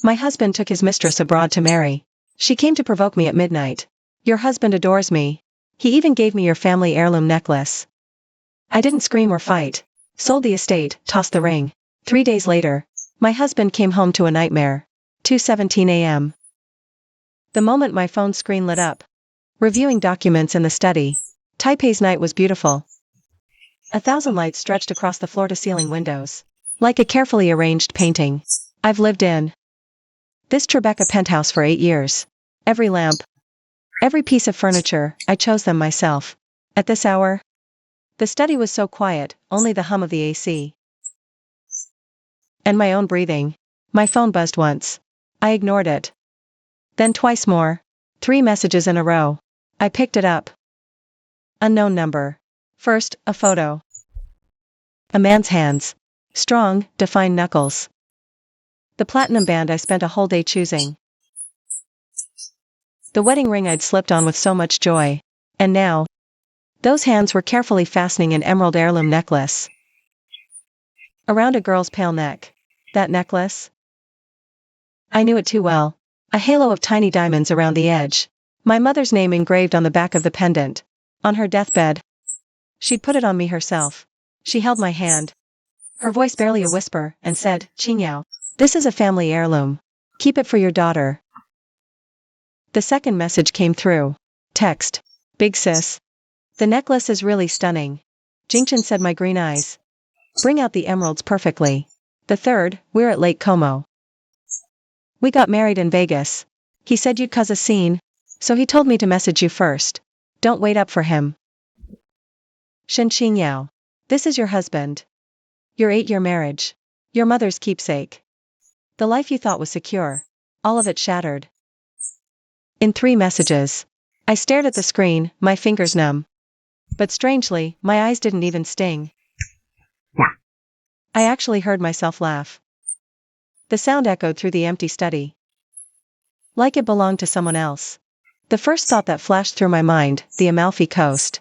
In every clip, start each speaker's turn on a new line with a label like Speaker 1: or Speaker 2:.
Speaker 1: My husband took his mistress abroad to marry. She came to provoke me at midnight. Your husband adores me. He even gave me your family heirloom necklace. I didn't scream or fight. Sold the estate, tossed the ring. 3 days later, my husband came home to a nightmare. 2:17 a.m. The moment my phone screen lit up. Reviewing documents in the study. Taipei's night was beautiful. 1,000 lights stretched across the floor-to-ceiling windows. Like a carefully arranged painting. I've lived in this Tribeca penthouse for 8 years. Every lamp, every piece of furniture, I chose them myself. At this hour, the study was so quiet, only the hum of the AC. And my own breathing. My phone buzzed once. I ignored it. Then twice more. 3 messages in a row. I picked it up. Unknown number. First, a photo. A man's hands. Strong, defined knuckles. The platinum band I spent a whole day choosing. The wedding ring I'd slipped on with so much joy. And now, those hands were carefully fastening an emerald heirloom necklace. Around a girl's pale neck. That necklace? I knew it too well. A halo of tiny diamonds around the edge. My mother's name engraved on the back of the pendant. On her deathbed. She'd put it on me herself. She held my hand. Her voice barely a whisper, and said, "Qingyao, this is a family heirloom. Keep it for your daughter." The second message came through. Text. Big sis. The necklace is really stunning. Jingchen said my green eyes. Bring out the emeralds perfectly. The third, we're at Lake Como. We got married in Vegas. He said you'd cause a scene, so he told me to message you first. Don't wait up for him. Shen Qingyao. This is your husband. Your 8-year marriage. Your mother's keepsake. The life you thought was secure. All of it shattered. In 3 messages. I stared at the screen, my fingers numb. But strangely, my eyes didn't even sting. I actually heard myself laugh. The sound echoed through the empty study. Like it belonged to someone else. The first thought that flashed through my mind, the Amalfi Coast.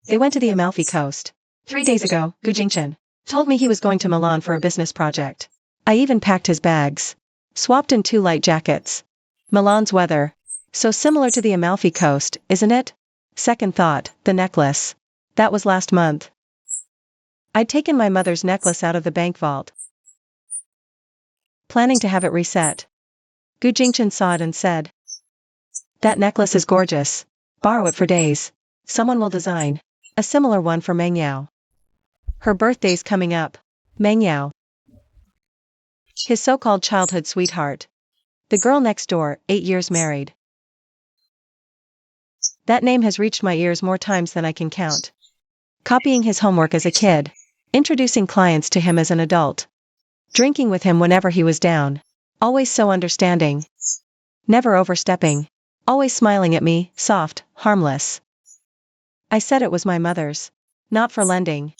Speaker 1: They went to the Amalfi Coast. 3 days ago, Gu Jingchen told me he was going to Milan for a business project. I even packed his bags. Swapped in 2 light jackets. Milan's weather. So similar to the Amalfi Coast, isn't it? Second thought, the necklace. That was last month. I'd taken my mother's necklace out of the bank vault. Planning to have it reset. Gu Jingchen saw it and said, "That necklace is gorgeous. Borrow it for days. Someone will design a similar one for Mengyao. Her birthday's coming up. Mengyao. His so-called childhood sweetheart. The girl next door, 8 years married. That name has reached my ears more times than I can count. Copying his homework as a kid. Introducing clients to him as an adult. Drinking with him whenever he was down. Always so understanding. Never overstepping. Always smiling at me, soft, harmless. I said it was my mother's. Not for lending.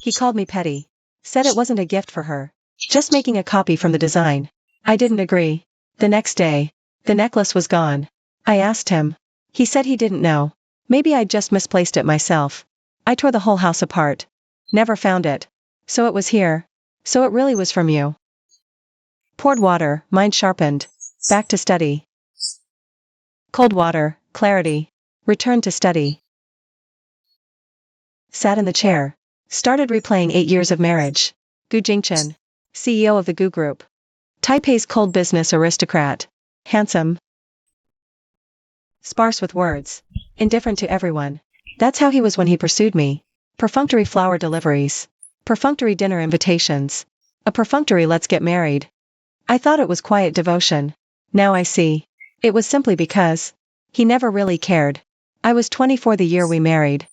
Speaker 1: He called me petty. Said it wasn't a gift for her. Just making a copy from the design. I didn't agree. The next day, the necklace was gone. I asked him. He said he didn't know. Maybe I'd just misplaced it myself. I tore the whole house apart. Never found it. So it was here. So it really was from you. Poured water, mind sharpened. Back to study. Cold water, clarity. Returned to study. Sat in the chair. Started replaying 8 years of marriage. Gu Jingchen. CEO of the Gu Group. Taipei's cold business aristocrat. Handsome. Sparse with words. Indifferent to everyone. That's how he was when he pursued me. Perfunctory flower deliveries. Perfunctory dinner invitations. A perfunctory let's get married. I thought it was quiet devotion. Now I see. It was simply because he never really cared. I was 24 the year we married.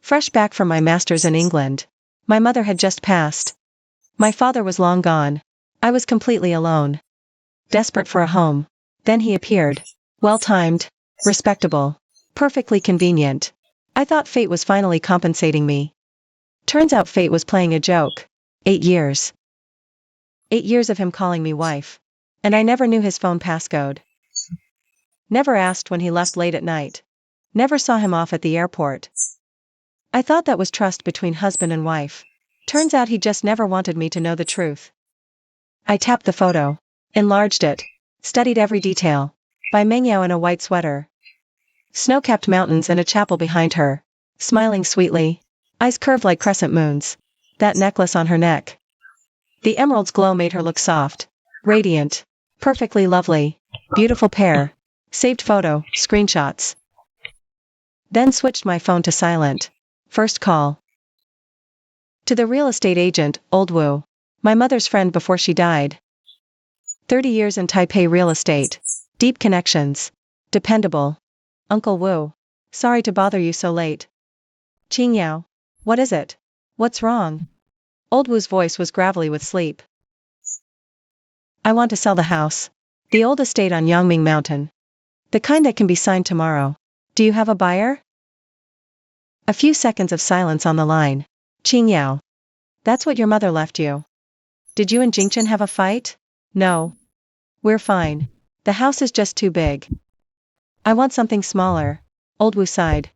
Speaker 1: Fresh back from my master's in England. My mother had just passed. My father was long gone. I was completely alone. Desperate for a home. Then he appeared. Well-timed. Respectable. Perfectly convenient. I thought fate was finally compensating me. Turns out fate was playing a joke. 8 years. 8 years of him calling me wife. And I never knew his phone passcode. Never asked when he left late at night. Never saw him off at the airport. I thought that was trust between husband and wife. Turns out he just never wanted me to know the truth. I tapped the photo. Enlarged it. Studied every detail. By Mengyao in a white sweater. Snow-capped mountains and a chapel behind her. Smiling sweetly. Eyes curved like crescent moons. That necklace on her neck. The emerald's glow made her look soft. Radiant. Perfectly lovely. Beautiful pair. Saved photo, screenshots. Then switched my phone to silent. First call. To the real estate agent, Old Wu. My mother's friend before she died. 30 years in Taipei real estate. Deep connections. Dependable. Uncle Wu. Sorry to bother you so late. Qingyao. What is it? What's wrong? Old Wu's voice was gravelly with sleep. I want to sell the house. The old estate on Yangming Mountain. The kind that can be signed tomorrow. Do you have a buyer? A few seconds of silence on the line. Qingyao. That's what your mother left you. Did you and Jingchen have a fight? No. We're fine. The house is just too big. I want something smaller. Old Wu sighed.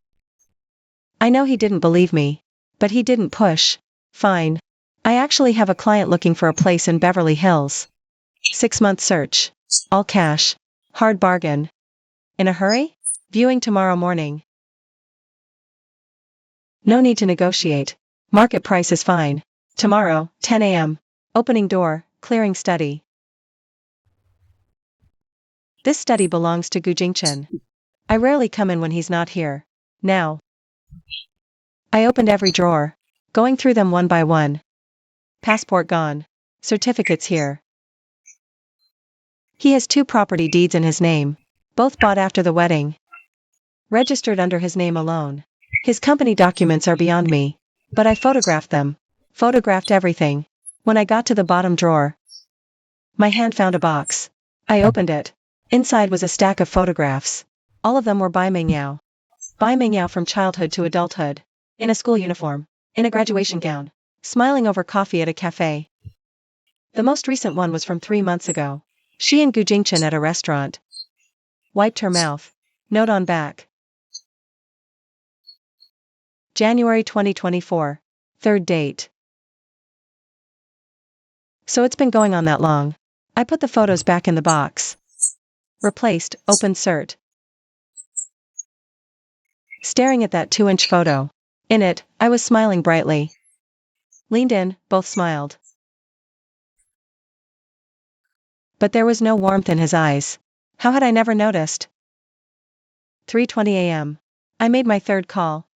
Speaker 1: I know he didn't believe me. But he didn't push. Fine. I actually have a client looking for a place in Beverly Hills. 6-month search. All cash. Hard bargain. In a hurry? Viewing tomorrow morning. No need to negotiate. Market price is fine. Tomorrow, 10 a.m. Opening door, clearing study. This study belongs to Gu Jingchen. I rarely come in when he's not here. Now. I opened every drawer. Going through them one by one. Passport gone. Certificates here. He has 2 property deeds in his name. Both bought after the wedding. Registered under his name alone. His company documents are beyond me. But I photographed them. Photographed everything. When I got to the bottom drawer, my hand found a box. I opened it. Inside was a stack of photographs. All of them were by Mengyao. By Mengyao from childhood to adulthood. In a school uniform. In a graduation gown. Smiling over coffee at a cafe. The most recent one was from 3 months ago. She and Gu Jingchen at a restaurant. Wiped her mouth. Note on back. January 2024. Third date. So it's been going on that long. I put the photos back in the box. Replaced, open cert. Staring at that 2-inch photo. In it, I was smiling brightly. Leaned in, both smiled. But there was no warmth in his eyes. How had I never noticed? 3:20 a.m. I made my third call.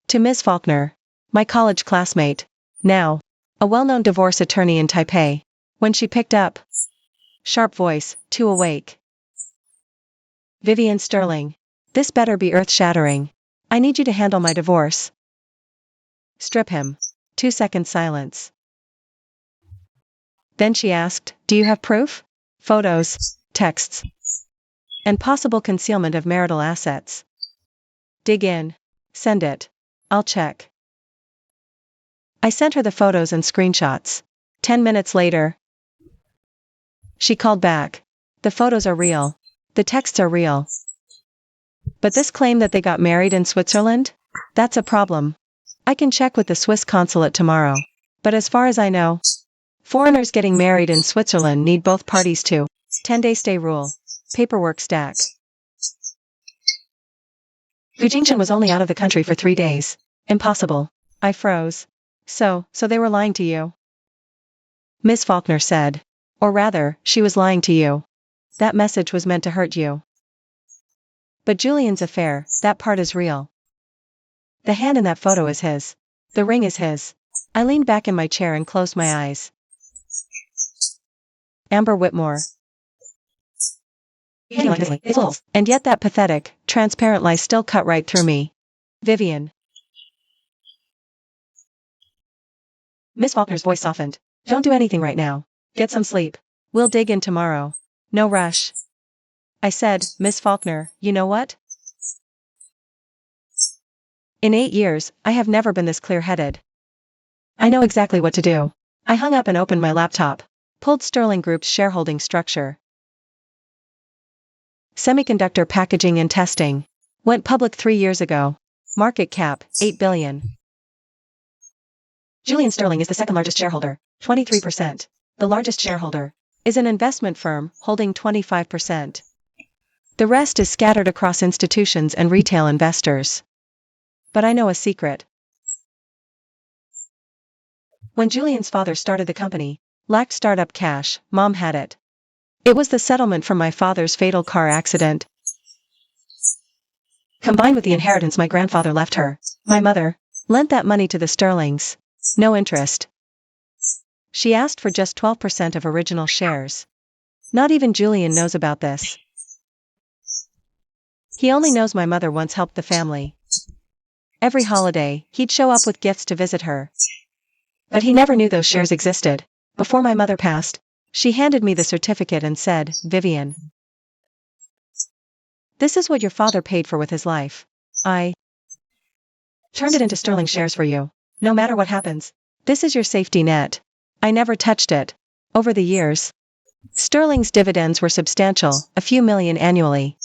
Speaker 1: To Ms. Faulkner. My college classmate. Now. A well-known divorce attorney in Taipei. When she picked up. Sharp voice, too awake. Vivian Sterling. This better be earth-shattering. I need you to handle my divorce. Strip him. 2-second silence. Then she asked, do you have proof? Photos, texts, and possible concealment of marital assets. Dig in. Send it. I'll check. I sent her the photos and screenshots. 10 minutes later. She called back. The photos are real. The texts are real. But this claim that they got married in Switzerland? That's a problem. I can check with the Swiss consulate tomorrow. But as far as I know, foreigners getting married in Switzerland need both parties to. 10-day stay rule. Paperwork stack. Gu Jingchen was only out of the country for 3 days. Impossible. I froze. So they were lying to you? Miss Faulkner said. Or rather, she was lying to you. That message was meant to hurt you. But Julian's affair, that part is real. The hand in that photo is his. The ring is his. I leaned back in my chair and closed my eyes. Amber Whitmore. And yet that pathetic, transparent lie still cut right through me. Vivian. Miss Faulkner's voice softened. Don't do anything right now. Get some sleep. We'll dig in tomorrow. No rush. I said, Miss Faulkner, you know what? In 8 years, I have never been this clear-headed. I know exactly what to do. I hung up and opened my laptop. Pulled Sterling Group's shareholding structure. Semiconductor packaging and testing. Went public 3 years ago. Market cap, 8 billion. Julian Sterling is the second largest shareholder, 23%. the largest shareholder, is an investment firm holding 25%. The rest is scattered across institutions and retail investors. But I know a secret. When Julian's father started the company, lacked startup cash, Mom had it. It was the settlement from my father's fatal car accident, combined with the inheritance my grandfather left her. My mother lent that money to the Sterlings. No interest. She asked for just 12% of original shares. Not even Julian knows about this. He only knows my mother once helped the family. Every holiday, he'd show up with gifts to visit her. But he never knew those shares existed. Before my mother passed, she handed me the certificate and said, "Vivian, this is what your father paid for with his life. I turned it into sterling shares for you. No matter what happens, this is your safety net." I never touched it. Over the years, Sterling's dividends were substantial, a few million annually.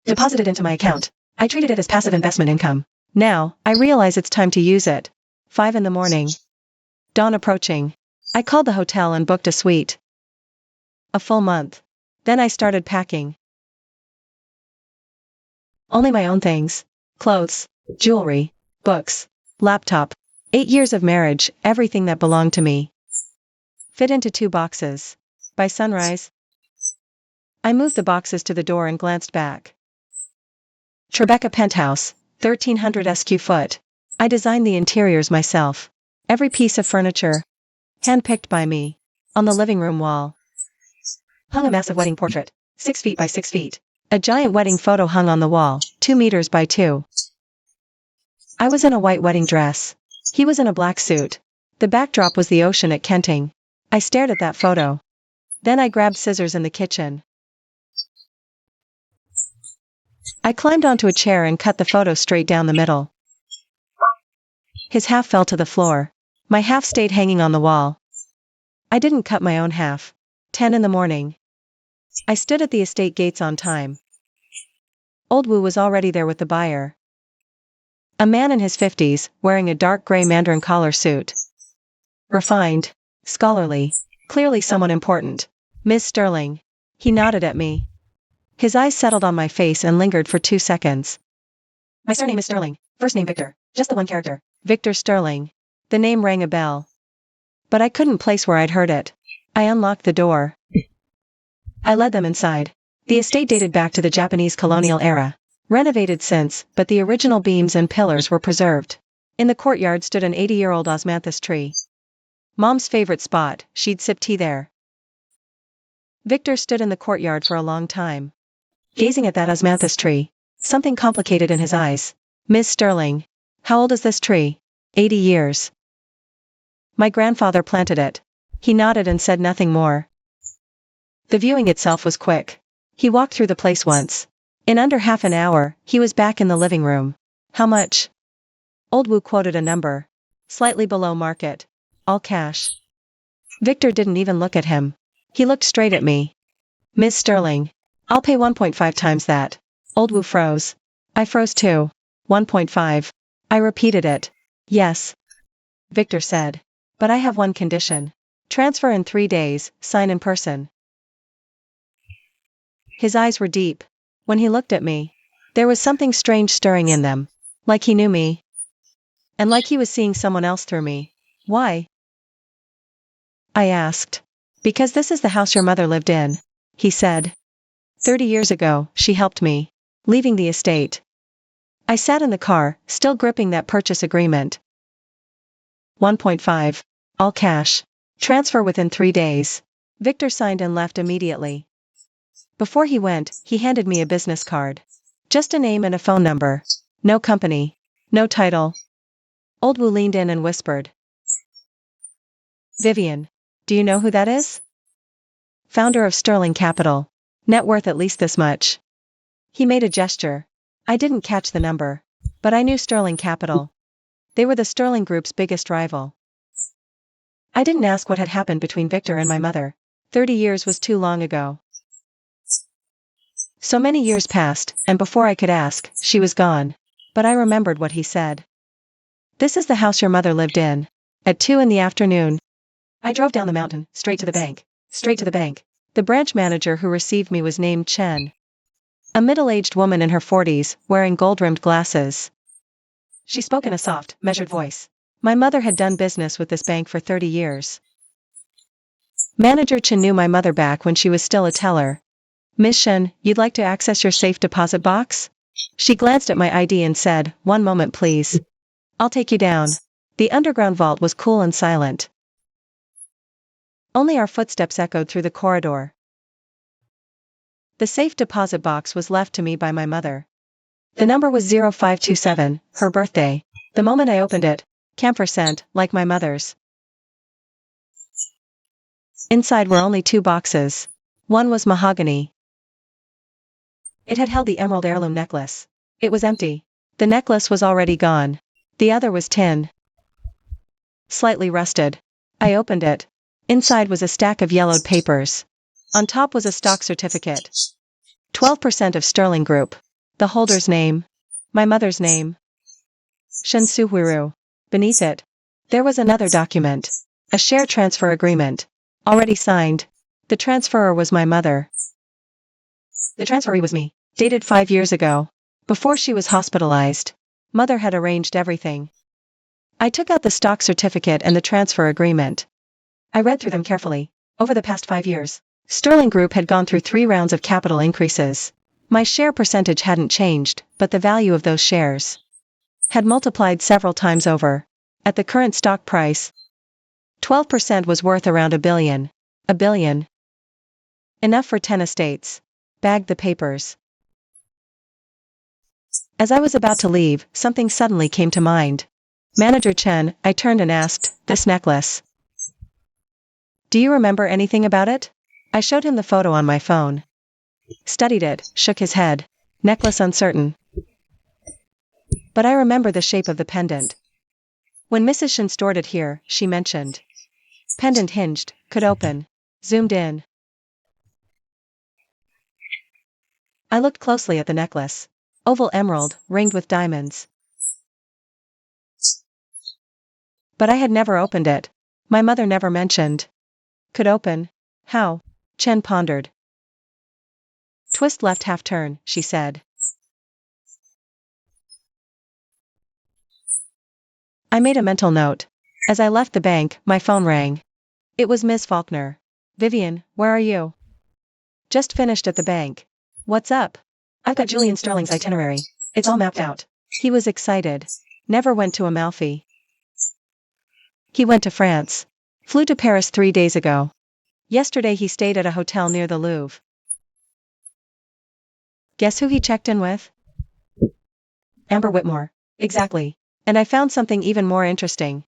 Speaker 1: Deposited into my account. I treated it as passive investment income. Now, I realize it's time to use it. 5 in the morning. Dawn approaching. I called the hotel and booked a suite. A full month. Then I started packing. Only my own things. Clothes, jewelry, books, laptop. 8 years of marriage, everything that belonged to me fit into 2 boxes. By sunrise, I moved the boxes to the door and glanced back. Tribeca penthouse, 1300 sq ft. I designed the interiors myself. Every piece of furniture, handpicked by me. On the living room wall hung a massive wedding portrait, 6 feet by 6 feet. A giant wedding photo hung on the wall, 2 meters by 2. I was in a white wedding dress. He was in a black suit. The backdrop was the ocean at Kenting. I stared at that photo. Then I grabbed scissors in the kitchen. I climbed onto a chair and cut the photo straight down the middle. His half fell to the floor. My half stayed hanging on the wall. I didn't cut my own half. 10 in the morning. I stood at the estate gates on time. Old Wu was already there with the buyer. A man in his 50s, wearing a dark gray mandarin collar suit. Refined, scholarly, clearly someone important. "Miss Sterling." He nodded at me. His eyes settled on my face and lingered for 2 seconds. "My surname is Sterling, first name Victor, just the one character. Victor Sterling." The name rang a bell. But I couldn't place where I'd heard it. I unlocked the door. I led them inside. The estate dated back to the Japanese colonial era. Renovated since, but the original beams and pillars were preserved. In the courtyard stood an 80-year-old osmanthus tree. Mom's favorite spot, she'd sip tea there. Victor stood in the courtyard for a long time, gazing at that osmanthus tree. Something complicated in his eyes. "Miss Sterling, how old is this tree?" 80 years. "My grandfather planted it." He nodded and said nothing more. The viewing itself was quick. He walked through the place once. In under half an hour, he was back in the living room. "How much?" Old Wu quoted a number. "Slightly below market. All cash." Victor didn't even look at him. He looked straight at me. "Miss Sterling, I'll pay 1.5 times that." Old Wu froze. I froze too. 1.5. I repeated it. "Yes," Victor said. "But I have one condition. Transfer in 3 days, sign in person." His eyes were deep. When he looked at me, there was something strange stirring in them. Like he knew me. And like he was seeing someone else through me. "Why?" I asked. "Because this is the house your mother lived in," he said. 30 years ago, she helped me, leaving the estate. I sat in the car, still gripping that purchase agreement. 1.5. All cash. Transfer within 3 days. Victor signed and left immediately. Before he went, he handed me a business card. Just a name and a phone number. No company. No title. Old Wu leaned in and whispered. "Vivian, do you know who that is?" "Founder of Sterling Capital. Net worth at least this much." He made a gesture. I didn't catch the number. But I knew Sterling Capital. They were the Sterling Group's biggest rival. I didn't ask what had happened between Victor and my mother. 30 years was too long ago. So many years passed, and before I could ask, she was gone. But I remembered what he said. "This is the house your mother lived in. At 2 in the afternoon. I drove down the mountain, straight to the bank. Straight to the bank. The branch manager who received me was named Chen. A middle-aged woman in her 40s, wearing gold-rimmed glasses. She spoke in a soft, measured voice. My mother had done business with this bank for 30 years. Manager Chen knew my mother back when she was still a teller. Miss Shen, you'd like to access your safe deposit box? She glanced at my ID and said, "One moment please. I'll take you down." The underground vault was cool and silent. Only our footsteps echoed through the corridor. The safe deposit box was left to me by my mother. The number was 0527, her birthday. The moment I opened it, camphor scent, like my mother's. Inside were only 2 boxes. One was mahogany. It had held the emerald heirloom necklace. It was empty. The necklace was already gone. The other was tin. Slightly rusted. I opened it. Inside was a stack of yellowed papers. On top was a stock certificate. 12% of Sterling Group. The holder's name. My mother's name. Shen Suhuiru. Beneath it, there was another document. A share transfer agreement. Already signed. The transferor was my mother. The transferee was me. Dated 5 years ago. Before she was hospitalized. Mother had arranged everything. I took out the stock certificate and the transfer agreement. I read through them carefully. Over the past 5 years, Sterling Group had gone through 3 rounds of capital increases. My share percentage hadn't changed, but the value of those shares had multiplied several times over. At the current stock price, 12% was worth around $1 billion. $1 billion. Enough for 10 estates. Bagged the papers. As I was about to leave, something suddenly came to mind. Manager Chen, I turned and asked, "This necklace. Do you remember anything about it?" I showed him the photo on my phone. Studied it, shook his head. Necklace uncertain. But I remember the shape of the pendant. When Mrs. Shen stored it here, she mentioned. Pendant hinged, could open. Zoomed in. I looked closely at the necklace. Oval emerald, ringed with diamonds. But I had never opened it. My mother never mentioned. Could open. How? Chen pondered. Twist left half turn, she said. I made a mental note. As I left the bank, my phone rang. It was Ms. Faulkner. "Vivian, where are you?" "Just finished at the bank." "What's up?" "I've got Julian Sterling's itinerary. It's all mapped out." He was excited. Never went to Amalfi. He went to France. Flew to Paris 3 days ago. Yesterday he stayed at a hotel near the Louvre. Guess who he checked in with? Amber Whitmore. Exactly. And I found something even more interesting.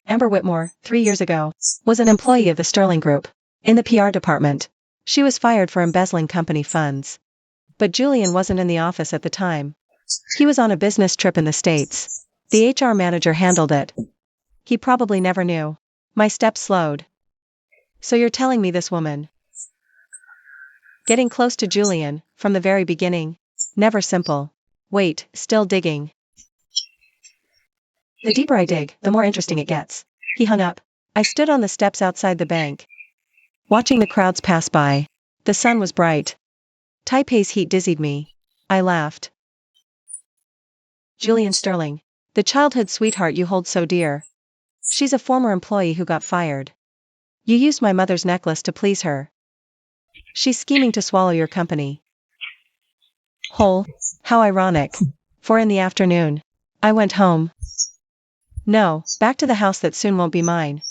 Speaker 1: Amber Whitmore, 3 years ago, was an employee of the Sterling Group. In the PR department. She was fired for embezzling company funds. But Julian wasn't in the office at the time. He was on a business trip in the States. The HR manager handled it. He probably never knew. My steps slowed. So you're telling me this woman? Getting close to Julian, from the very beginning. Never simple. Wait, still digging. The deeper I dig, the more interesting it gets. He hung up. I stood on the steps outside the bank. Watching the crowds pass by. The sun was bright. Taipei's heat dizzied me. I laughed. Julian Sterling. The childhood sweetheart you hold so dear. She's a former employee who got fired. You used my mother's necklace to please her. She's scheming to swallow your company. Whole. How ironic. 4 in the afternoon. I went home. No, back to the house that soon won't be mine.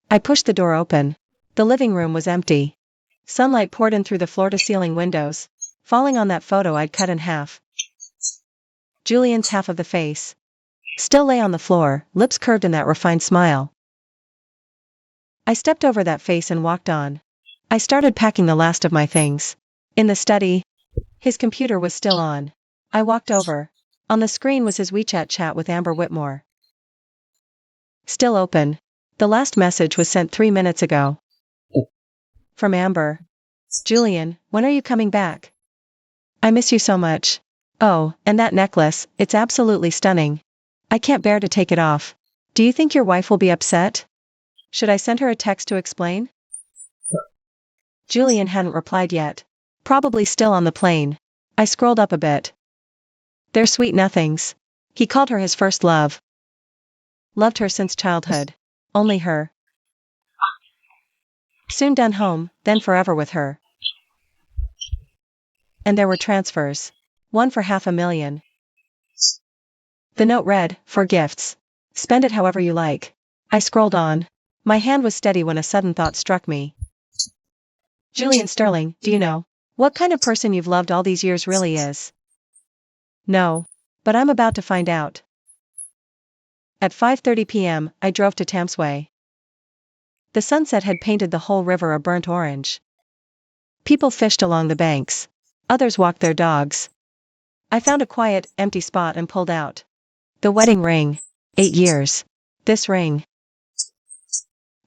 Speaker 1: I pushed the door open. The living room was empty. Sunlight poured in through the floor-to-ceiling windows, falling on that photo I'd cut in half. Julian's half of the face still lay on the floor, lips curved in that refined smile. I stepped over that face and walked on. I started packing the last of my things. In the study, his computer was still on. I walked over. On the screen was his WeChat chat with Amber Whitmore. Still open. The last message was sent 3 minutes ago. From Amber. Julian, when are you coming back? I miss you so much. Oh, and that necklace, it's absolutely stunning. I can't bear to take it off. Do you think your wife will be upset? Should I send her a text to explain? Julian hadn't replied yet. Probably still on the plane. I scrolled up a bit. They're sweet nothings. He called her his first love. Loved her since childhood. Only her. Soon done home, then forever with her. And there were transfers. One for $500,000. The note read, for gifts. Spend it however you like. I scrolled on. My hand was steady when a sudden thought struck me. Julian Sterling, do you know what kind of person you've loved all these years really is? No. But I'm about to find out. At 5:30 p.m., I drove to Thamesway. The sunset had painted the whole river a burnt orange. People fished along the banks. Others walked their dogs. I found a quiet, empty spot and pulled out. The wedding ring. 8 years. This ring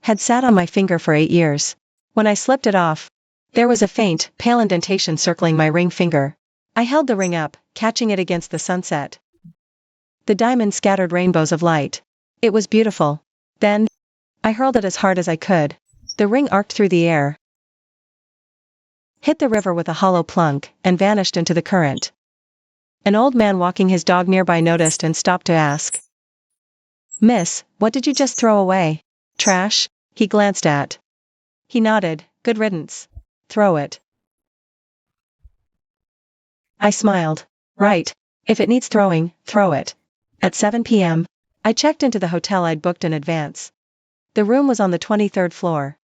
Speaker 1: had sat on my finger for 8 years. When I slipped it off, there was a faint, pale indentation circling my ring finger. I held the ring up, catching it against the sunset. The diamond scattered rainbows of light. It was beautiful. Then, I hurled it as hard as I could. The ring arced through the air, hit the river with a hollow plunk, and vanished into the current. An old man walking his dog nearby noticed and stopped to ask. Miss, what did you just throw away? Trash? He glanced at. He nodded, good riddance. Throw it. I smiled. Right. If it needs throwing, throw it. At 7 p.m., I checked into the hotel I'd booked in advance. The room was on the 23rd floor.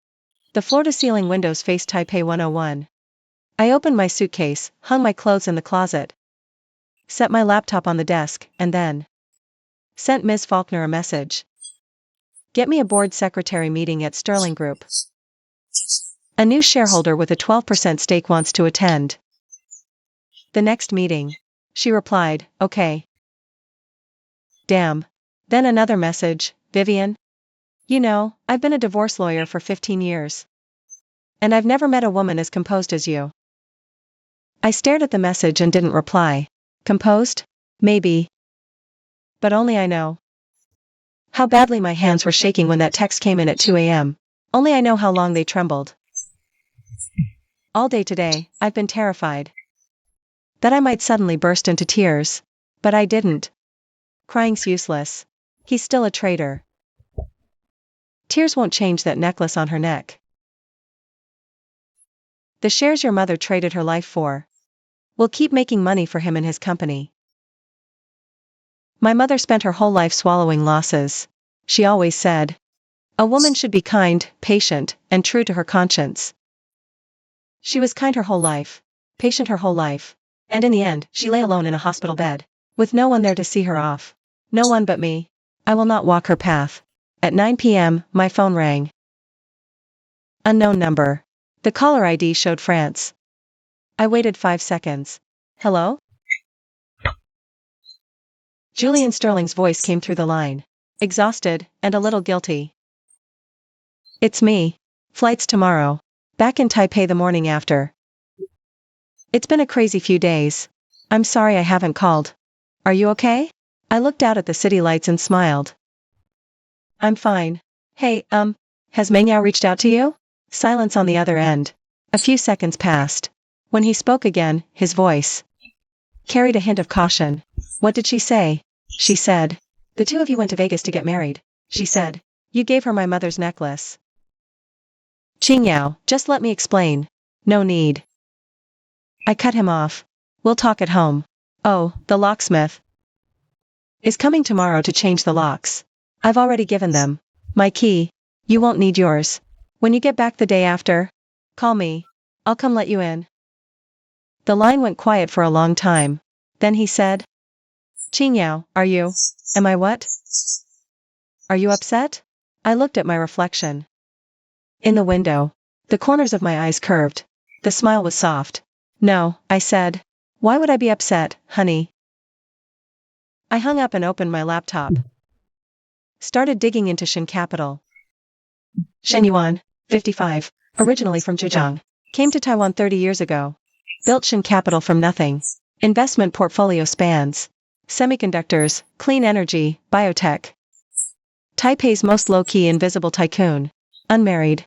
Speaker 1: The floor-to-ceiling windows faced Taipei 101. I opened my suitcase, hung my clothes in the closet, set my laptop on the desk, and then sent Ms. Faulkner a message. Get me a board secretary meeting at Sterling Group. A new shareholder with a 12% stake wants to attend. The next meeting. She replied, okay. Damn. Then another message, Vivian. You know, I've been a divorce lawyer for 15 years. And I've never met a woman as composed as you. I stared at the message and didn't reply. Composed? Maybe. But only I know how badly my hands were shaking when that text came in at 2 a.m. Only I know how long they trembled. All day today, I've been terrified that I might suddenly burst into tears. But I didn't. Crying's useless. He's still a traitor. Tears won't change that necklace on her neck. The shares your mother traded her life for will keep making money for him and his company. My mother spent her whole life swallowing losses. She always said, a woman should be kind, patient, and true to her conscience. She was kind her whole life, patient her whole life, and in the end, she lay alone in a hospital bed, with no one there to see her off. No one but me. I will not walk her path. At 9 p.m., my phone rang. Unknown number. The caller ID showed France. I waited 5 seconds. Hello? Julian Sterling's voice came through the line. Exhausted, and a little guilty. It's me. Flights tomorrow. Back in Taipei the morning after. It's been a crazy few days. I'm sorry I haven't called. Are you okay? I looked out at the city lights and smiled. I'm fine. Hey, has Mengyao reached out to you? Silence on the other end. A few seconds passed. When he spoke again, his voice carried a hint of caution. What did she say? She said, the two of you went to Vegas to get married. She said, you gave her my mother's necklace. Qingyao, just let me explain. No need. I cut him off. We'll talk at home. Oh, the locksmith is coming tomorrow to change the locks. I've already given them my key. You won't need yours. When you get back the day after, call me. I'll come let you in. The line went quiet for a long time. Then he said, Qingyao, am I what? Are you upset? I looked at my reflection in the window. The corners of my eyes curved. The smile was soft. No, I said. Why would I be upset, honey? I hung up and opened my laptop. Started digging into Shen Capital. Shen Yuan, 55, originally from Zhejiang, came to Taiwan 30 years ago. Built Shen Capital from nothing. Investment portfolio spans semiconductors, clean energy, biotech, Taipei's most low-key invisible tycoon. Unmarried.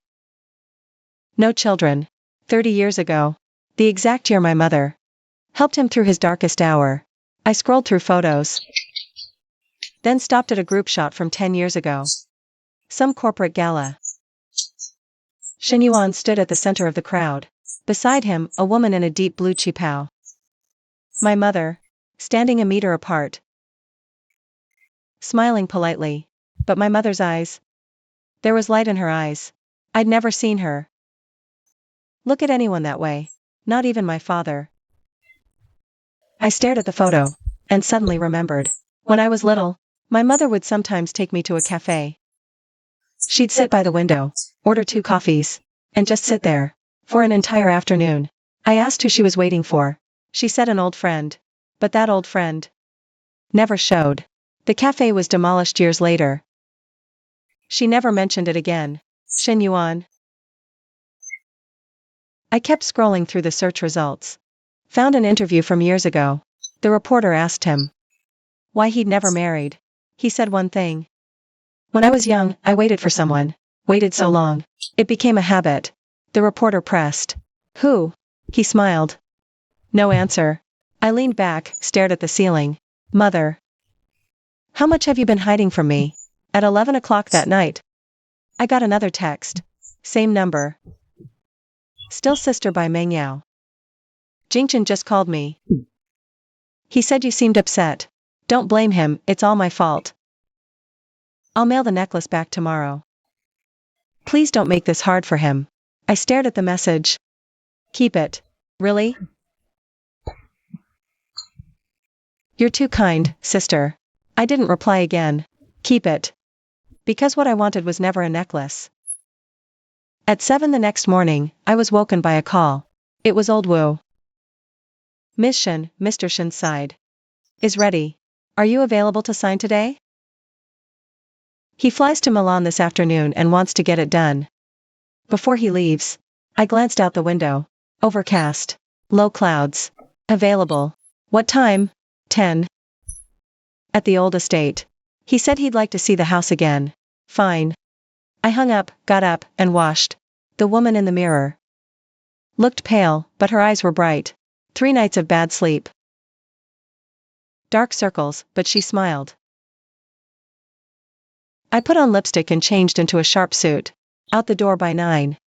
Speaker 1: No children. 30 years ago. The exact year my mother helped him through his darkest hour. I scrolled through photos. Then stopped at a group shot from 10 years ago. Some corporate gala. Shen Yuan stood at the center of the crowd. Beside him, a woman in a deep blue qipao. My mother. Standing a meter apart. Smiling politely. But my mother's eyes. There was light in her eyes. I'd never seen her look at anyone that way. Not even my father. I stared at the photo. And suddenly remembered. When I was little, my mother would sometimes take me to a cafe. She'd sit by the window, order 2 coffees, and just sit there. For an entire afternoon. I asked who she was waiting for. She said an old friend. But that old friend never showed. The cafe was demolished years later. She never mentioned it again. Shen Yuan. I kept scrolling through the search results. Found an interview from years ago. The reporter asked him why he'd never married. He said one thing. When I was young, I waited for someone. Waited so long. It became a habit. The reporter pressed. Who? He smiled. No answer. I leaned back, stared at the ceiling. Mother. How much have you been hiding from me? At 11 o'clock that night. I got another text. Same number. Still sister by Meng Yao. Jingchen just called me. He said you seemed upset. Don't blame him, it's all my fault. I'll mail the necklace back tomorrow. Please don't make this hard for him. I stared at the message. Keep it. Really? You're too kind, sister. I didn't reply again. Keep it. Because what I wanted was never a necklace. At 7 the next morning, I was woken by a call. It was old Wu. Miss Shen, Mr. Shen's side. Is ready. Are you available to sign today? He flies to Milan this afternoon and wants to get it done. Before he leaves, I glanced out the window. Overcast. Low clouds. Available. What time? 10. At the old estate. He said he'd like to see the house again. Fine. I hung up, got up, and washed. The woman in the mirror looked pale, but her eyes were bright. 3 nights of bad sleep. Dark circles, but she smiled. I put on lipstick and changed into a sharp suit. Out the door by 9.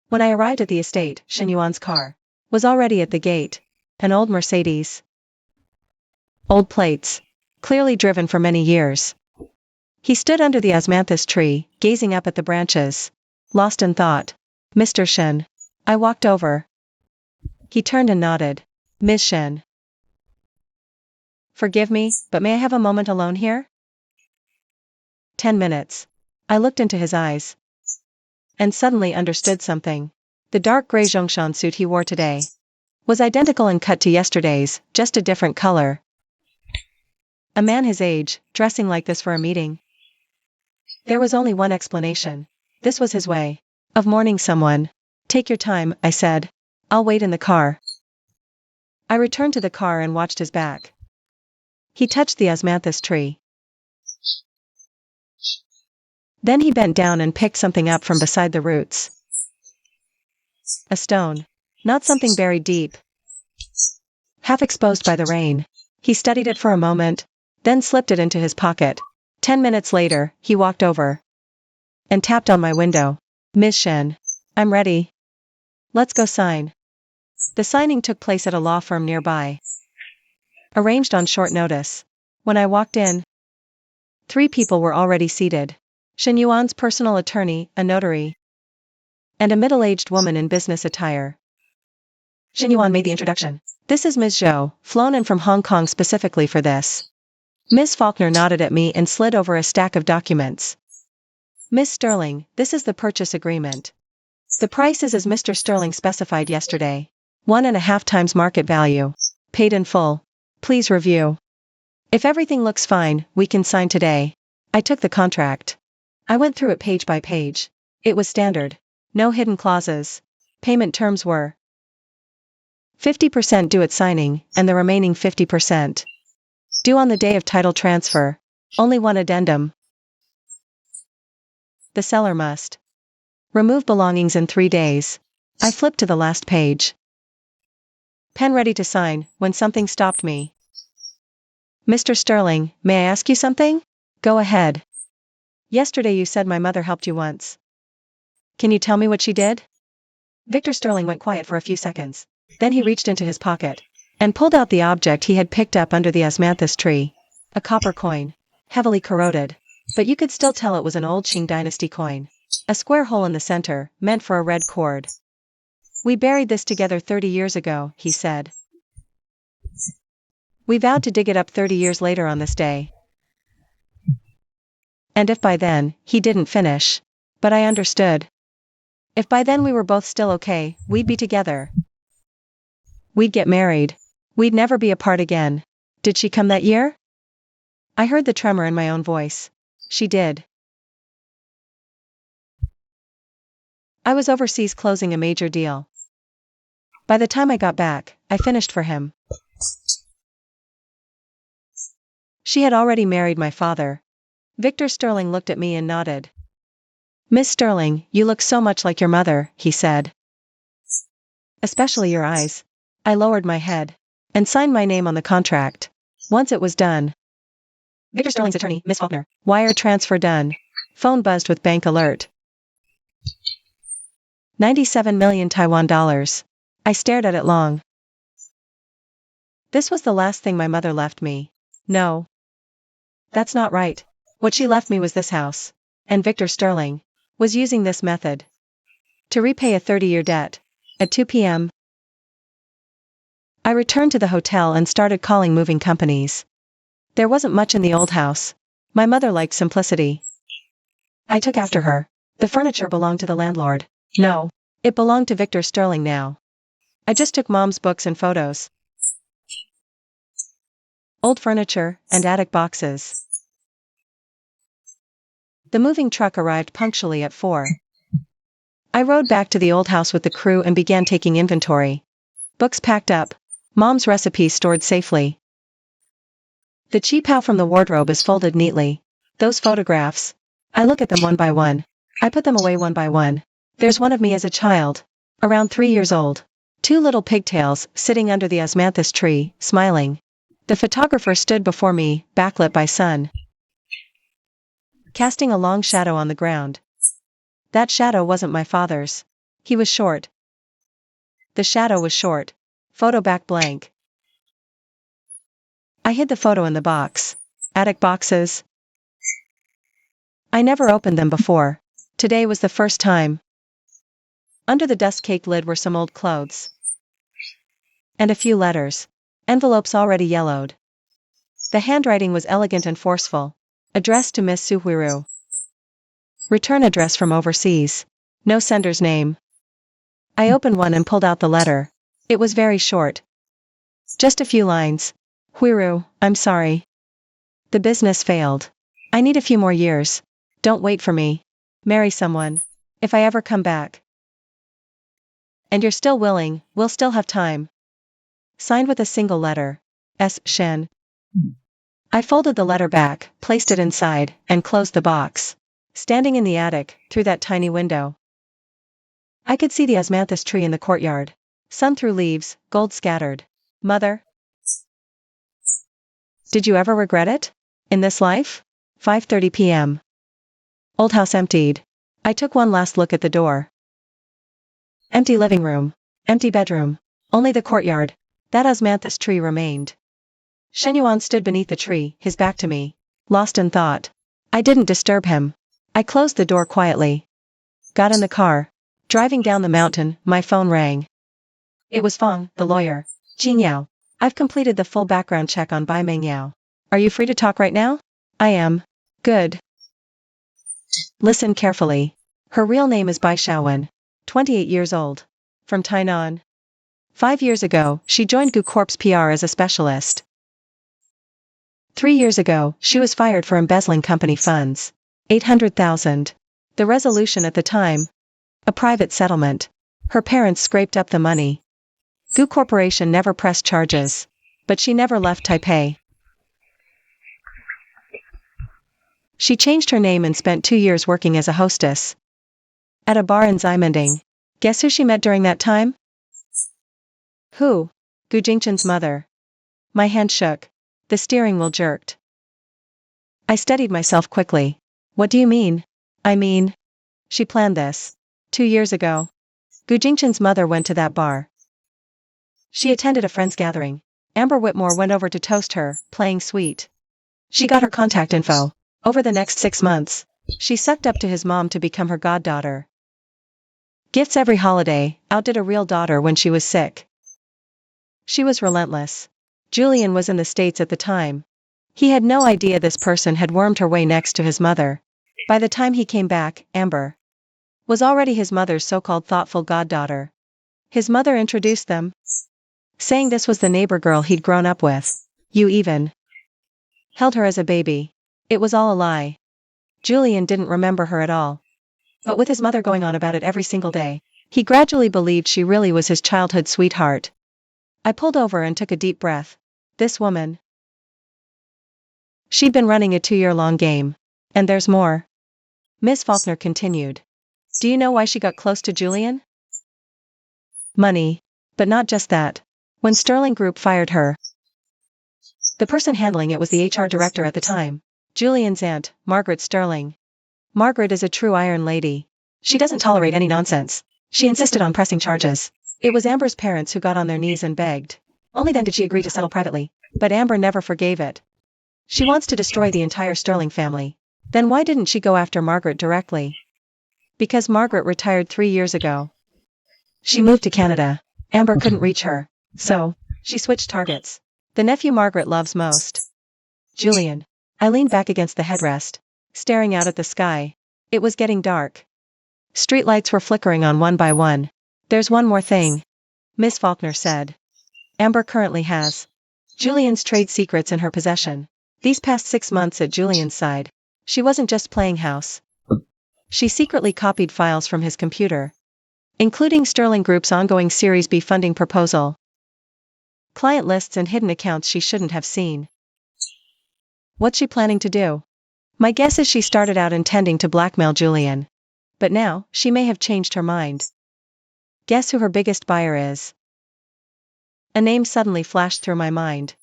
Speaker 1: When I arrived at the estate, Shen Yuan's car was already at the gate. An old Mercedes. Old plates. Clearly driven for many years. He stood under the osmanthus tree, gazing up at the branches. Lost in thought. Mr. Shen. I walked over. He turned and nodded. Miss Shen. Forgive me, but may I have a moment alone here? 10 minutes. I looked into his eyes. And suddenly understood something. The dark gray Zhongshan suit he wore today was identical in cut to yesterday's, just a different color. A man his age, dressing like this for a meeting. There was only one explanation. This was his way of mourning someone. Take your time, I said. I'll wait in the car. I returned to the car and watched his back. He touched the osmanthus tree. Then he bent down and picked something up from beside the roots. A stone. Not something buried deep. Half exposed by the rain. He studied it for a moment, then slipped it into his pocket. 10 minutes later, he walked over and tapped on my window. Miss Shen. I'm ready. Let's go sign. The signing took place at a law firm nearby. Arranged on short notice. When I walked in, 3 people were already seated. Shen Yuan's personal attorney, a notary, and a middle-aged woman in business attire. Shen Yuan made the introduction. This is Ms. Zhou, flown in from Hong Kong specifically for this. Ms. Faulkner nodded at me and slid over a stack of documents. Ms. Sterling, this is the purchase agreement. The price is as Mr. Sterling specified yesterday. 1.5 times market value. Paid in full. Please review. If everything looks fine, we can sign today. I took the contract. I went through it page by page. It was standard. No hidden clauses. Payment terms were 50% due at signing, and the remaining 50% due on the day of title transfer. Only one addendum. The seller must remove belongings in 3 days. I flipped to the last page. Pen ready to sign, when something stopped me. Mr. Sterling, may I ask you something? Go ahead. Yesterday you said my mother helped you once. Can you tell me what she did? Victor Sterling went quiet for a few seconds. Then he reached into his pocket and pulled out the object he had picked up under the osmanthus tree. A copper coin. Heavily corroded. But you could still tell it was an old Qing dynasty coin. A square hole in the center, meant for a red cord. We buried this together 30 years ago, he said. We vowed to dig it up 30 years later on this day. And if by then, he didn't finish. But I understood. If by then we were both still okay, we'd be together. We'd get married. We'd never be apart again. Did she come that year? I heard the tremor in my own voice. She did. I was overseas closing a major deal. By the time I got back, I finished for him. She had already married my father. Victor Sterling looked at me and nodded. Miss Sterling, you look so much like your mother, he said. Especially your eyes. I lowered my head and signed my name on the contract. Once it was done. Victor Sterling's attorney, Miss Faulkner. Wire transfer done. Phone buzzed with bank alert. 97 million Taiwan dollars. I stared at it long. This was the last thing my mother left me. No. That's not right. What she left me was this house. And Victor Sterling was using this method to repay a 30-year debt. At 2 p.m. I returned to the hotel and started calling moving companies. There wasn't much in the old house. My mother liked simplicity. I took after her. The furniture belonged to the landlord. No, it belonged to Victor Sterling now. I just took Mom's books and photos. Old furniture, and attic boxes. The moving truck arrived punctually at 4. I rode back to the old house with the crew and began taking inventory. Books packed up. Mom's recipes stored safely. The cheapao from the wardrobe is folded neatly. Those photographs. I look at them one by one. I put them away one by one. There's one of me as a child. Around 3 years old. 2 little pigtails, sitting under the osmanthus tree, smiling. The photographer stood before me, backlit by sun, casting a long shadow on the ground. That shadow wasn't my father's. He was short. The shadow was short. Photo back blank. I hid the photo in the box. Attic boxes. I never opened them before. Today was the first time. Under the dust-caked lid were some old clothes. And a few letters. Envelopes already yellowed. The handwriting was elegant and forceful. Addressed to Miss Suhuiru. Return address from overseas. No sender's name. I opened one and pulled out the letter. It was very short. Just a few lines. Huiru, I'm sorry. The business failed. I need a few more years. Don't wait for me. Marry someone. If I ever come back. And you're still willing, we'll still have time. Signed with a single letter. S. Shen. I folded the letter back, placed it inside, and closed the box. Standing in the attic, through that tiny window, I could see the osmanthus tree in the courtyard. Sun through leaves, gold scattered. Mother? Did you ever regret it? In this life? 5:30 p.m. Old house emptied. I took one last look at the door. Empty living room. Empty bedroom. Only the courtyard. That osmanthus tree remained. Shen Yuan stood beneath the tree, his back to me. Lost in thought. I didn't disturb him. I closed the door quietly. Got in the car. Driving down the mountain, my phone rang. It was Feng, the lawyer. Qing Yao. I've completed the full background check on Bai Meng Yao. Are you free to talk right now? I am. Good. Listen carefully. Her real name is Bai Xiaowen. 28 years old. From Tainan. 5 years ago, she joined Gu Corp's PR as a specialist. 3 years ago, she was fired for embezzling company funds. 800,000. The resolution at the time. A private settlement. Her parents scraped up the money. Gu Corporation never pressed charges. But she never left Taipei. She changed her name and spent 2 years working as a hostess at a bar in Ximending. Guess who she met during that time? Who? Gu Jingchen's mother. My hand shook. The steering wheel jerked. I steadied myself quickly. What do you mean? I mean, she planned this 2 years ago. Gu Jingchen's mother went to that bar. She attended a friend's gathering. Amber Whitmore went over to toast her, playing sweet. She got her contact info. Over the next 6 months, she sucked up to his mom to become her goddaughter. Gifts every holiday, outdid a real daughter when she was sick. She was relentless. Julian was in the States at the time. He had no idea this person had wormed her way next to his mother. By the time he came back, Amber was already his mother's so-called thoughtful goddaughter. His mother introduced them, saying this was the neighbor girl he'd grown up with. You even held her as a baby. It was all a lie. Julian didn't remember her at all. But with his mother going on about it every single day, he gradually believed she really was his childhood sweetheart. I pulled over and took a deep breath. This woman. She'd been running a 2-year-long game. And there's more. Miss Faulkner continued. Do you know why she got close to Julian? Money. But not just that. When Sterling Group fired her, the person handling it was the HR director at the time. Julian's aunt, Margaret Sterling. Margaret is a true iron lady. She doesn't tolerate any nonsense. She insisted on pressing charges. It was Amber's parents who got on their knees and begged. Only then did she agree to settle privately. But Amber never forgave it. She wants to destroy the entire Sterling family. Then why didn't she go after Margaret directly? Because Margaret retired 3 years ago. She moved to Canada. Amber couldn't reach her. So, she switched targets. The nephew Margaret loves most. Julian. I leaned back against the headrest, staring out at the sky. It was getting dark. Streetlights were flickering on one by one. There's one more thing, Miss Faulkner said. Amber currently has Julian's trade secrets in her possession. These past 6 months at Julian's side, she wasn't just playing house. She secretly copied files from his computer, including Sterling Group's ongoing Series B funding proposal, client lists and hidden accounts she shouldn't have seen. What's she planning to do? My guess is she started out intending to blackmail Julian. But now, she may have changed her mind. Guess who her biggest buyer is? A name suddenly flashed through my mind.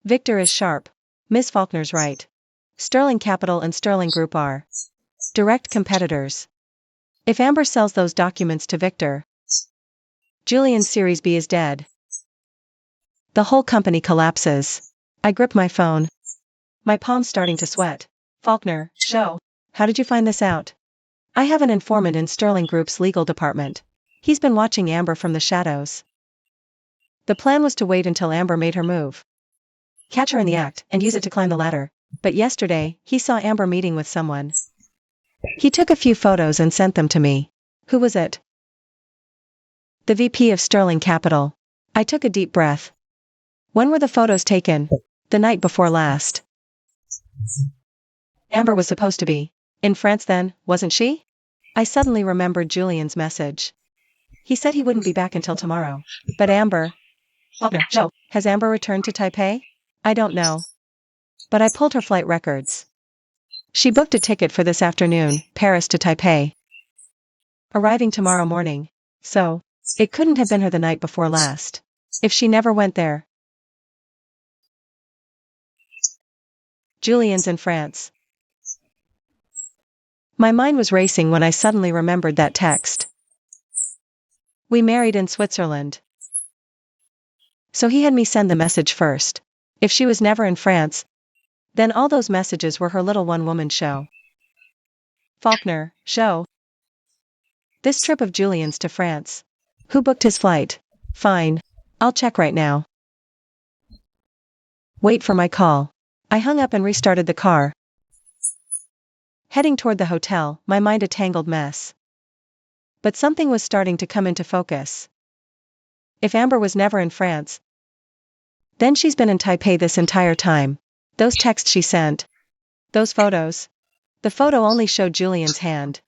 Speaker 1: Victor is sharp. Miss Faulkner's right. Sterling Capital and Sterling Group are direct competitors. If Amber sells those documents to Victor, Julian's Series B is dead. The whole company collapses. I grip my phone. My palms starting to sweat. Faulkner, show. How did you find this out? I have an informant in Sterling Group's legal department. He's been watching Amber from the shadows. The plan was to wait until Amber made her move, catch her in the act, and use it to climb the ladder. But yesterday, he saw Amber meeting with someone. He took a few photos and sent them to me. Who was it? The VP of Sterling Capital. I took a deep breath. When were the photos taken? The night before last. Amber was supposed to be in France then, wasn't she? I suddenly remembered Julian's message. He said he wouldn't be back until tomorrow. But Amber... Faulkner, Joe, has Amber returned to Taipei? I don't know. But I pulled her flight records. She booked a ticket for this afternoon, Paris to Taipei, arriving tomorrow morning. So, it couldn't have been her the night before last. If she never went there. Julian's in France. My mind was racing when I suddenly remembered that text. We married in Switzerland. So he had me send the message first. If she was never in France, then all those messages were her little one-woman show. Faulkner, show. This trip of Julian's to France. Who booked his flight? Fine. I'll check right now. Wait for my call. I hung up and restarted the car. Heading toward the hotel, my mind a tangled mess. But something was starting to come into focus. If Amber was never in France, then she's been in Taipei this entire time. Those texts she sent. Those photos. The photo only showed Julian's hand.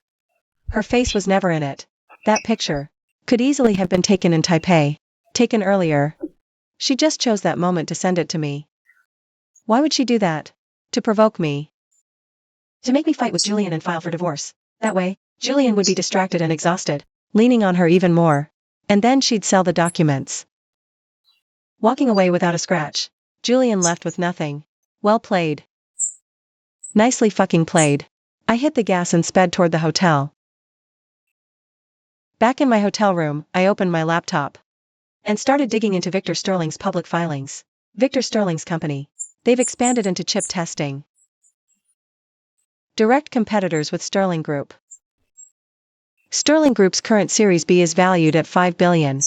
Speaker 1: Her face was never in it. That picture could easily have been taken in Taipei. Taken earlier. She just chose that moment to send it to me. Why would she do that? To provoke me. To make me fight with Julian and file for divorce. That way, Julian would be distracted and exhausted, leaning on her even more. And then she'd sell the documents. Walking away without a scratch. Julian left with nothing. Well played. Nicely fucking played. I hit the gas and sped toward the hotel. Back in my hotel room, I opened my laptop and started digging into Victor Sterling's public filings. Victor Sterling's company. They've expanded into chip testing. Direct competitors with Sterling Group. Sterling Group's current Series B is valued at $5 billion.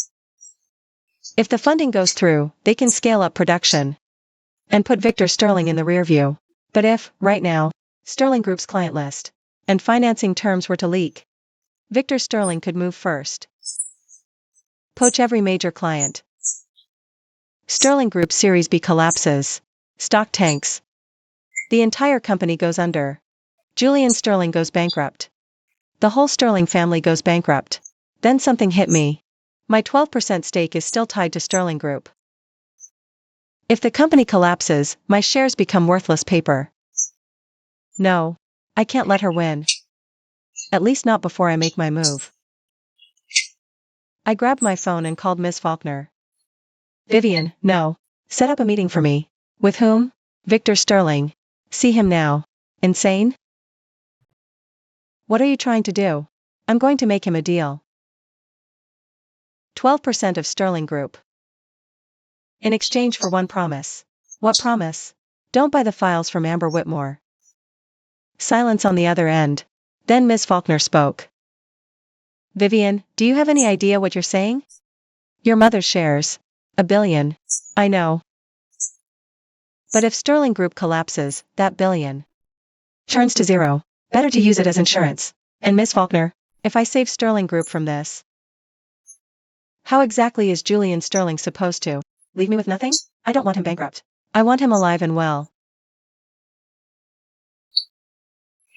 Speaker 1: If the funding goes through, they can scale up production and put Victor Sterling in the rearview. But if, right now, Sterling Group's client list and financing terms were to leak, Victor Sterling could move first. Poach every major client. Sterling Group Series B collapses. Stock tanks. The entire company goes under. Julian Sterling goes bankrupt. The whole Sterling family goes bankrupt. Then something hit me. My 12% stake is still tied to Sterling Group. If the company collapses, my shares become worthless paper. No. I can't let her win. At least not before I make my move. I grabbed my phone and called Ms. Faulkner. Vivian, no. Set up a meeting for me. With whom? Victor Sterling. See him now. Insane? What are you trying to do? I'm going to make him a deal. 12% of Sterling Group. In exchange for one promise. What promise? Don't buy the files from Amber Whitmore. Silence on the other end. Then Ms. Faulkner spoke. Vivian, do you have any idea what you're saying? Your mother's shares. $1 billion. I know. But if Sterling Group collapses, that billion turns to zero. Better to use it as insurance. And Ms. Faulkner, if I save Sterling Group from this, how exactly is Julian Sterling supposed to leave me with nothing? I don't want him bankrupt. I want him alive and well.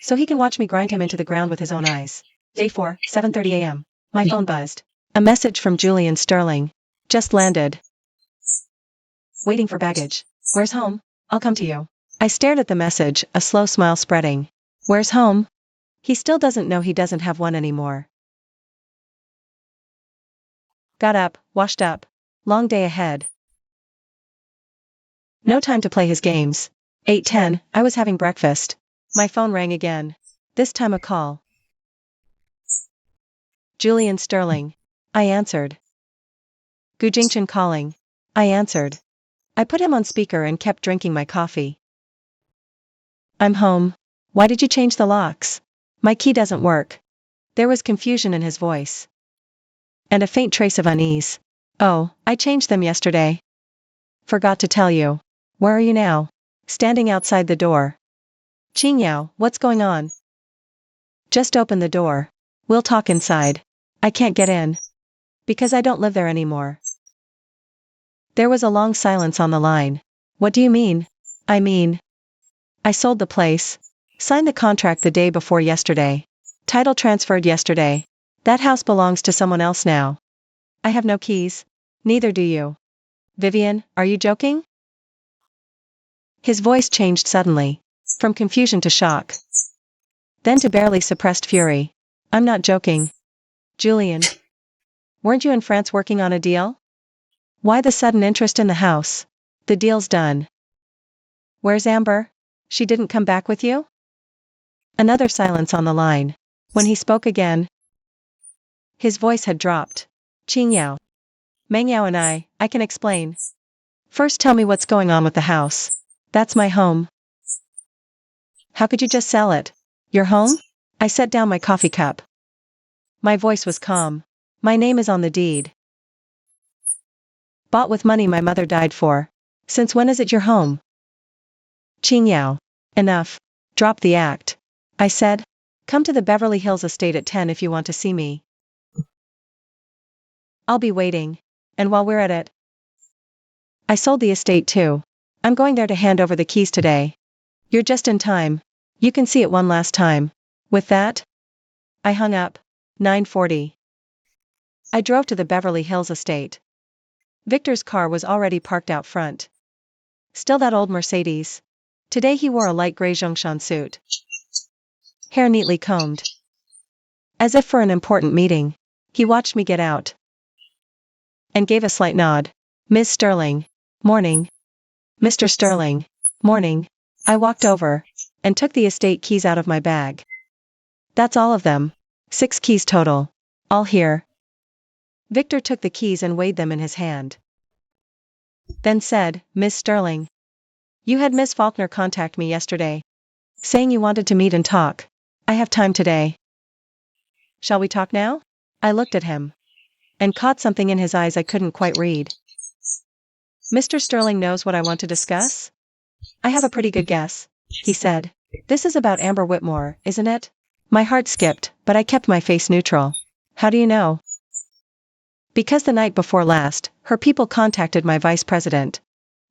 Speaker 1: So he can watch me grind him into the ground with his own eyes. Day 4, 7:30 a.m. My phone buzzed. A message from Julian Sterling. Just landed. Waiting for baggage. Where's home? I'll come to you. I stared at the message, a slow smile spreading. Where's home? He still doesn't know he doesn't have one anymore. Got up, washed up. Long day ahead. No time to play his games. 8:10, I was having breakfast. My phone rang again. This time a call. Julian Sterling. I answered. Gu Jingchen calling. I answered. I put him on speaker and kept drinking my coffee. I'm home. Why did you change the locks? My key doesn't work. There was confusion in his voice. And a faint trace of unease. Oh, I changed them yesterday. Forgot to tell you. Where are you now? Standing outside the door. Qingyao, what's going on? Just open the door. We'll talk inside. I can't get in. Because I don't live there anymore. There was a long silence on the line. What do you mean? I mean, I sold the place. Signed the contract the day before yesterday. Title transferred yesterday. That house belongs to someone else now. I have no keys. Neither do you. Vivian, are you joking? His voice changed suddenly. From confusion to shock. Then to barely suppressed fury. I'm not joking. Julian. Weren't you in France working on a deal? Why the sudden interest in the house? The deal's done. Where's Amber? She didn't come back with you? Another silence on the line. When he spoke again, his voice had dropped. Qingyao. Mengyao and I can explain. First tell me what's going on with the house. That's my home. How could you just sell it? Your home? I set down my coffee cup. My voice was calm. My name is on the deed. Bought with money my mother died for. Since when is it your home? Qingyao. Enough. Drop the act. I said. Come to the Beverly Hills estate at 10 if you want to see me. I'll be waiting. And while we're at it, I sold the estate too. I'm going there to hand over the keys today. You're just in time. You can see it one last time. With that, I hung up. 9:40. I drove to the Beverly Hills estate. Victor's car was already parked out front. Still that old Mercedes. Today he wore a light gray Zhongshan suit. hair neatly combed. As if for an important meeting. He watched me get out. And gave a slight nod. Ms. Sterling. Morning. Mr. Sterling. Morning. I walked over. And took the estate keys out of my bag. That's all of them. 6 keys total. All here. Victor took the keys and weighed them in his hand. Then said, Miss Sterling. You had Miss Faulkner contact me yesterday. Saying you wanted to meet and talk. I have time today. Shall we talk now? I looked at him. And caught something in his eyes I couldn't quite read. Mr. Sterling knows what I want to discuss? I have a pretty good guess, he said. This is about Amber Whitmore, isn't it? My heart skipped, but I kept my face neutral. How do you know? Because the night before last, her people contacted my vice president.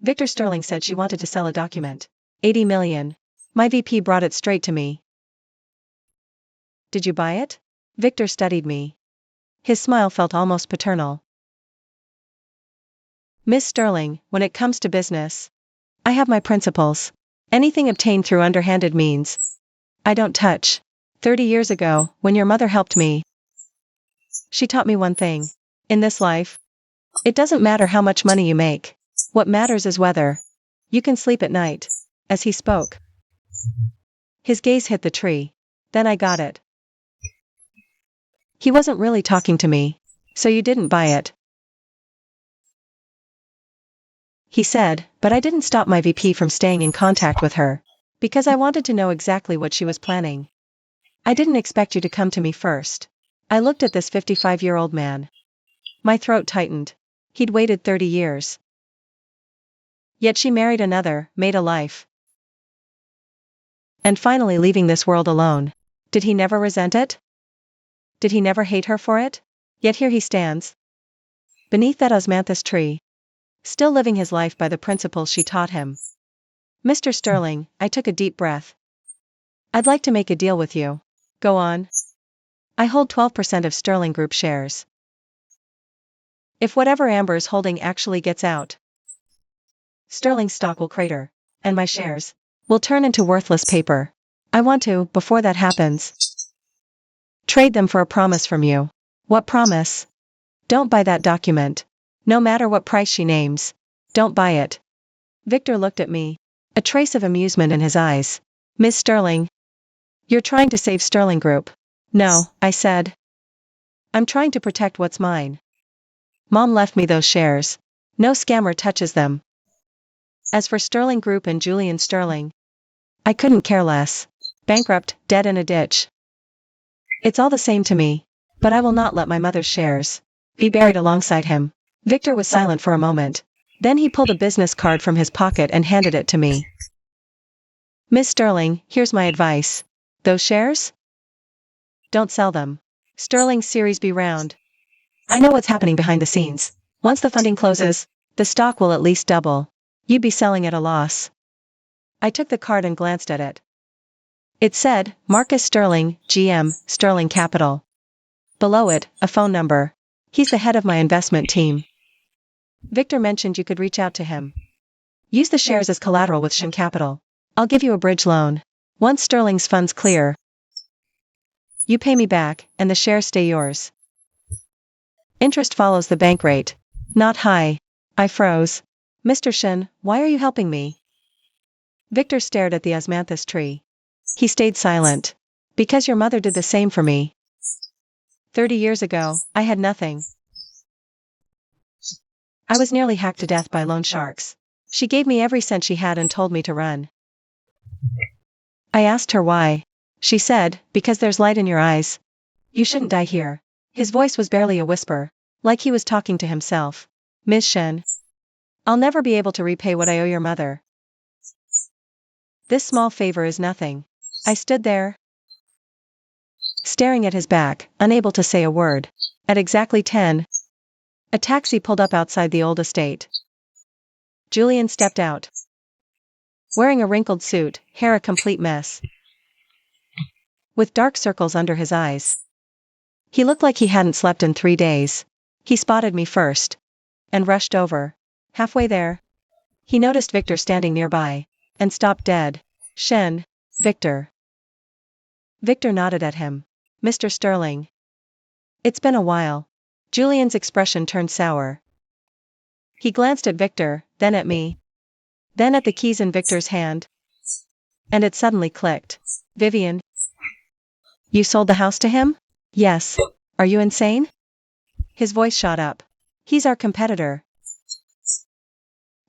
Speaker 1: Victor Sterling said she wanted to sell a document. 80 million. My VP brought it straight to me. Did you buy it? Victor studied me. His smile felt almost paternal. Miss Sterling, when it comes to business, I have my principles. Anything obtained through underhanded means, I don't touch. 30 years ago, when your mother helped me, she taught me one thing. In this life, it doesn't matter how much money you make. What matters is whether you can sleep at night. As he spoke, his gaze hit the tree. Then I got it. He wasn't really talking to me. So you didn't buy it? He said, but I didn't stop my VP from staying in contact with her. Because I wanted to know exactly what she was planning. I didn't expect you to come to me first. I looked at this 55-year-old man. My throat tightened. He'd waited 30 years. Yet she married another, made a life. And finally leaving this world alone. Did he never resent it? Did he never hate her for it? Yet here he stands. Beneath that osmanthus tree. Still living his life by the principles she taught him. Mr. Sterling, I took a deep breath. I'd like to make a deal with you. Go on. I hold 12% of Sterling Group shares. If whatever Amber's holding actually gets out, Sterling's stock will crater, and my shares will turn into worthless paper. I want to, before that happens, trade them for a promise from you. What promise? Don't buy that document. No matter what price she names. Don't buy it. Victor looked at me. A trace of amusement in his eyes. Miss Sterling. You're trying to save Sterling Group. No, I said. I'm trying to protect what's mine. Mom left me those shares. No scammer touches them. As for Sterling Group and Julian Sterling, I couldn't care less. Bankrupt, dead in a ditch. It's all the same to me. But I will not let my mother's shares be buried alongside him. Victor was silent for a moment. Then he pulled a business card from his pocket and handed it to me. Miss Sterling, here's my advice. Those shares? Don't sell them. Sterling Series B round. I know what's happening behind the scenes. Once the funding closes, the stock will at least double. You'd be selling at a loss. I took the card and glanced at it. It said, Marcus Sterling, GM, Sterling Capital. Below it, a phone number. He's the head of my investment team. Victor mentioned you could reach out to him. Use the shares as collateral with Shin Capital. I'll give you a bridge loan. Once Sterling's funds clear, you pay me back, and the shares stay yours. Interest follows the bank rate. Not high. I froze. Mr. Shin, why are you helping me? Victor stared at the osmanthus tree. He stayed silent. Because your mother did the same for me. 30 years ago, I had nothing. I was nearly hacked to death by loan sharks. She gave me every cent she had and told me to run. I asked her why. She said, because there's light in your eyes. You shouldn't die here. His voice was barely a whisper, like he was talking to himself. Ms. Shen, I'll never be able to repay what I owe your mother. This small favor is nothing. I stood there, staring at his back, unable to say a word. At exactly 10, a taxi pulled up outside the old estate. Julian stepped out. Wearing a wrinkled suit, hair a complete mess. With dark circles under his eyes. He looked like he hadn't slept in 3 days. He spotted me first. And rushed over. Halfway there, he noticed Victor standing nearby. And stopped dead. Shen. Victor. Victor nodded at him. Mr. Sterling. It's been a while. Julian's expression turned sour. He glanced at Victor, then at me. Then at the keys in Victor's hand. And it suddenly clicked. Vivian. You sold the house to him? Yes. Are you insane? His voice shot up. He's our competitor.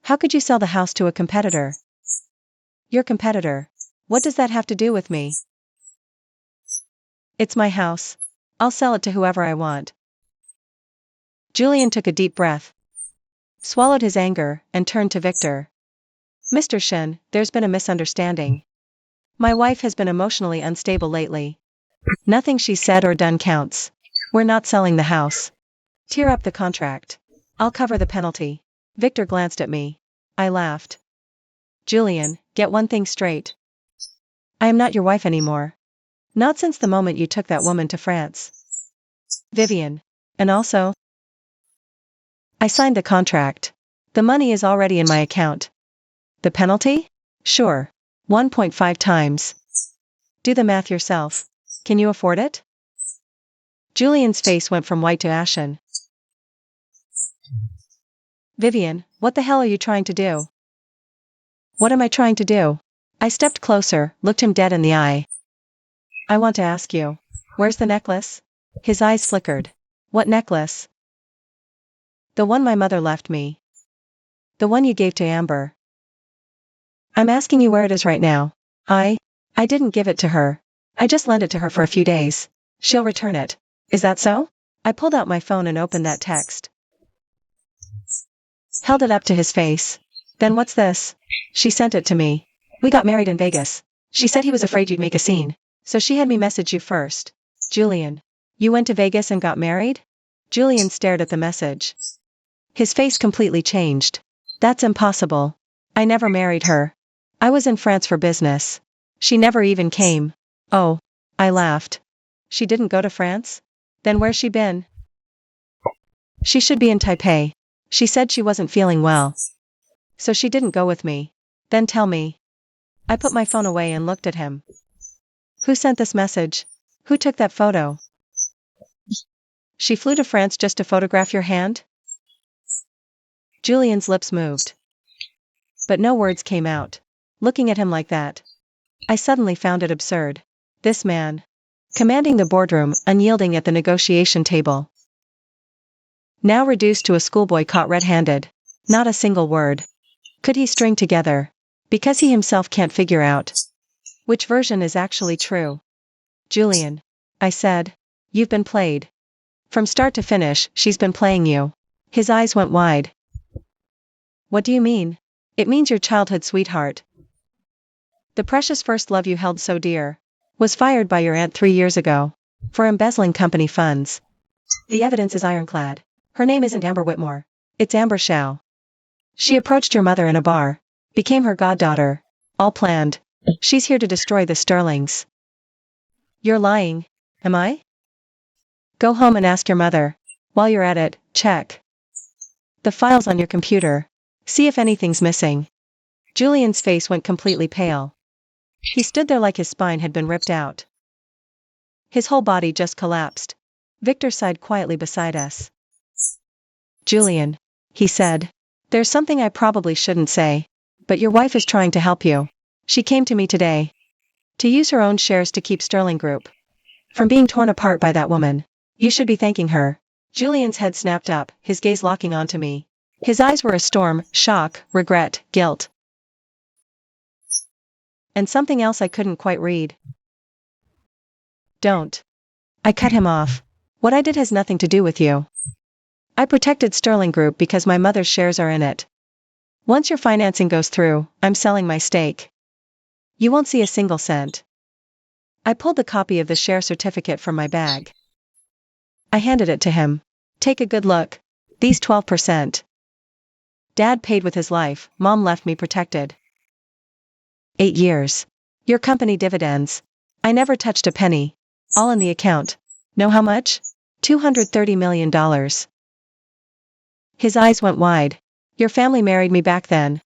Speaker 1: How could you sell the house to a competitor? Your competitor. What does that have to do with me? It's my house. I'll sell it to whoever I want. Julian took a deep breath, swallowed his anger, and turned to Victor. Mr. Shen, there's been a misunderstanding. My wife has been emotionally unstable lately. Nothing she's said or done counts. We're not selling the house. Tear up the contract. I'll cover the penalty. Victor glanced at me. I laughed. Julian, get one thing straight. I am not your wife anymore. Not since the moment you took that woman to France. Vivian. And also, I signed the contract. The money is already in my account. The penalty? Sure. 1.5 times. Do the math yourself. Can you afford it? Julian's face went from white to ashen. Vivian, what the hell are you trying to do? What am I trying to do? I stepped closer, looked him dead in the eye. I want to ask you, where's the necklace? His eyes flickered. What necklace? The one my mother left me. The one you gave to Amber. I'm asking you where it is right now. I didn't give it to her. I just lent it to her for a few days. She'll return it. Is that so? I pulled out my phone and opened that text. Held it up to his face. Then what's this? She sent it to me. We got married in Vegas. She said he was afraid you'd make a scene, so she had me message you first. Julian. You went to Vegas and got married? Julian stared at the message. His face completely changed. That's impossible. I never married her. I was in France for business. She never even came. Oh. I laughed. She didn't go to France? Then where's she been? She should be in Taipei. She said she wasn't feeling well. So she didn't go with me. Then tell me. I put my phone away and looked at him. Who sent this message? Who took that photo? She flew to France just to photograph your hand? Julian's lips moved. But no words came out. Looking at him like that, I suddenly found it absurd. This man, commanding the boardroom, unyielding at the negotiation table. Now reduced to a schoolboy caught red-handed. Not a single word could he string together, because he himself can't figure out which version is actually true. Julian, I said, you've been played. From start to finish, she's been playing you. His eyes went wide. What do you mean? It means your childhood sweetheart, the precious first love you held so dear, was fired by your aunt 3 years ago for embezzling company funds. The evidence is ironclad. Her name isn't Amber Whitmore. It's Amber Shao. She approached your mother in a bar, became her goddaughter. All planned. She's here to destroy the Sterlings. You're lying. Am I? Go home and ask your mother. While you're at it, check the files on your computer. See if anything's missing. Julian's face went completely pale. He stood there like his spine had been ripped out. His whole body just collapsed. Victor sighed quietly beside us. Julian, he said, there's something I probably shouldn't say, but your wife is trying to help you. She came to me today to use her own shares to keep Sterling Group from being torn apart by that woman. You should be thanking her. Julian's head snapped up, his gaze locking onto me. His eyes were a storm, shock, regret, guilt. And something else I couldn't quite read. Don't. I cut him off. What I did has nothing to do with you. I protected Sterling Group because my mother's shares are in it. Once your financing goes through, I'm selling my stake. You won't see a single cent. I pulled the copy of the share certificate from my bag. I handed it to him. Take a good look. These 12%. Dad paid with his life, Mom left me protected. 8 years. Your company dividends. I never touched a penny. All in the account. Know how much? $230 million. His eyes went wide. Your family married me back then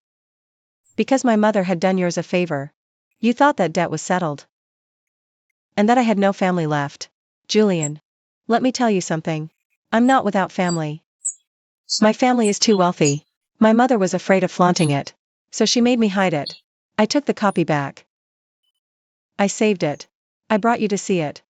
Speaker 1: because my mother had done yours a favor. You thought that debt was settled. and that I had no family left. Julian. Let me tell you something. I'm not without family. My family is too wealthy. My mother was afraid of flaunting it, so she made me hide it. I took the copy back. I saved it. I brought you to see it.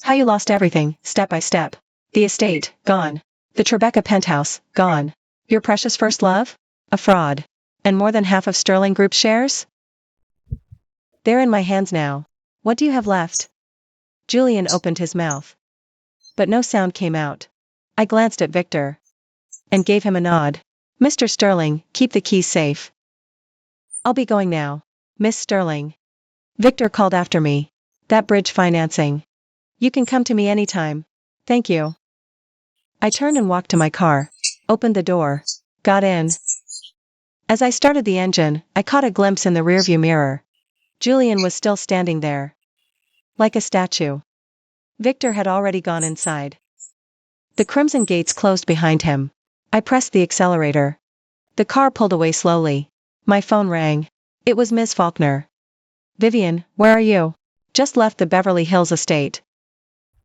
Speaker 1: How you lost everything, step by step. The estate, gone. The Tribeca penthouse, gone. Your precious first love? A fraud. And more than half of Sterling Group's shares? They're in my hands now. What do you have left? Julian opened his mouth. But no sound came out. I glanced at Victor. And gave him a nod. Mr. Sterling, keep the keys safe. I'll be going now. Miss Sterling. Victor called after me. That bridge financing. You can come to me anytime. Thank you. I turned and walked to my car. Opened the door. Got in. As I started the engine, I caught a glimpse in the rearview mirror. Julian was still standing there. Like a statue. Victor had already gone inside. The crimson gates closed behind him. I pressed the accelerator. The car pulled away slowly. My phone rang. It was Ms. Faulkner. Vivian, where are you? Just left the Beverly Hills estate.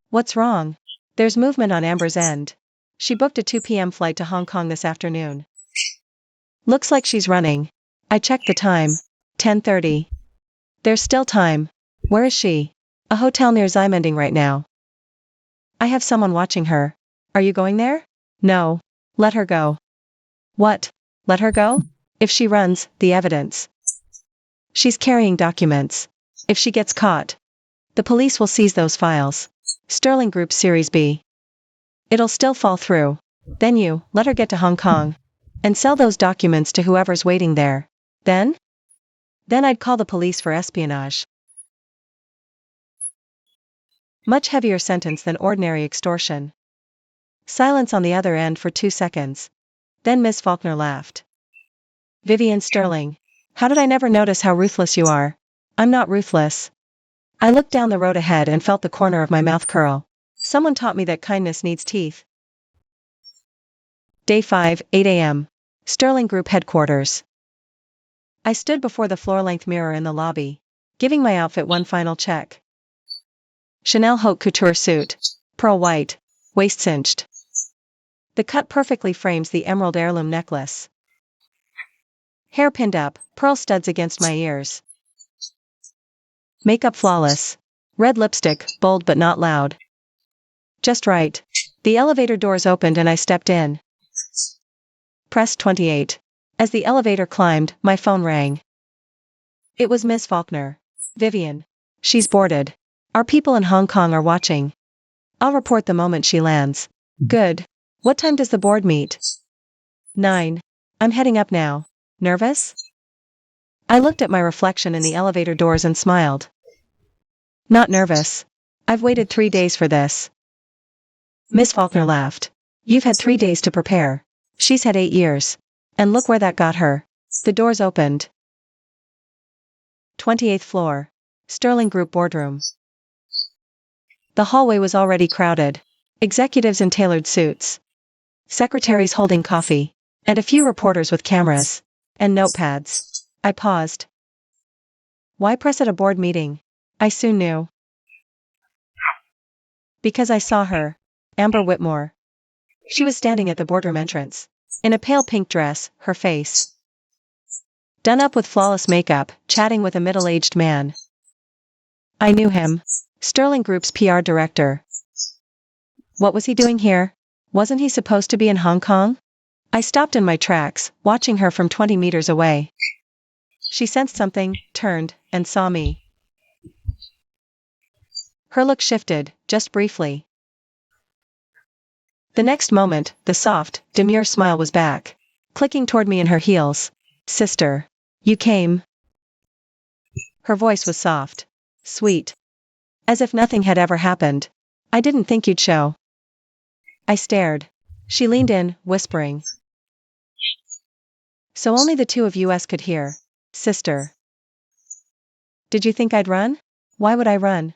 Speaker 1: What's wrong? There's movement on Amber's end. She booked a 2 p.m. flight to Hong Kong this afternoon. Looks like she's running. I checked the time. 10:30. There's still time. Where is she? A hotel near Ximending right now. I have someone watching her. Are you going there? No. Let her go. What? Let her go? If she runs, the evidence. She's carrying documents. If she gets caught, the police will seize those files. Sterling Group Series B. It'll still fall through. Then you, let her get to Hong Kong. And sell those documents to whoever's waiting there. Then I'd call the police for espionage. Much heavier sentence than ordinary extortion. Silence on the other end for 2 seconds. Then Miss Faulkner laughed. Vivian Sterling. How did I never notice how ruthless you are? I'm not ruthless. I looked down the road ahead and felt the corner of my mouth curl. Someone taught me that kindness needs teeth. Day 5, 8 a.m. Sterling Group headquarters. I stood before the floor-length mirror in the lobby, giving my outfit one final check. Chanel haute couture suit, pearl white, waist cinched. The cut perfectly frames the emerald heirloom necklace. Hair pinned up, pearl studs against my ears. Makeup flawless. Red lipstick, bold but not loud. Just right. The elevator doors opened and I stepped in. Press 28. As the elevator climbed, my phone rang. It was Miss Faulkner. Vivian. She's boarded. Our people in Hong Kong are watching. I'll report the moment she lands. Good. What time does the board meet? 9. I'm heading up now. Nervous? I looked at my reflection in the elevator doors and smiled. Not nervous. I've waited 3 days for this. Miss Faulkner laughed. You've had 3 days to prepare. She's had 8 years. And look where that got her. The doors opened. 28th floor. Sterling Group boardroom. The hallway was already crowded. Executives in tailored suits. Secretaries holding coffee. And a few reporters with cameras. And notepads. I paused. Why press at a board meeting? I soon knew. Because I saw her. Amber Whitmore. She was standing at the boardroom entrance. In a pale pink dress, her face done up with flawless makeup, chatting with a middle-aged man. I knew him. Sterling Group's PR director. What was he doing here? Wasn't he supposed to be in Hong Kong? I stopped in my tracks, watching her from 20 meters away. She sensed something, turned, and saw me. Her look shifted, just briefly. The next moment, the soft, demure smile was back, clicking toward me in her heels. Sister. You came. Her voice was soft. Sweet. As if nothing had ever happened. I didn't think you'd show. I stared. She leaned in, whispering. So only the two of us could hear. Sister. Did you think I'd run? Why would I run?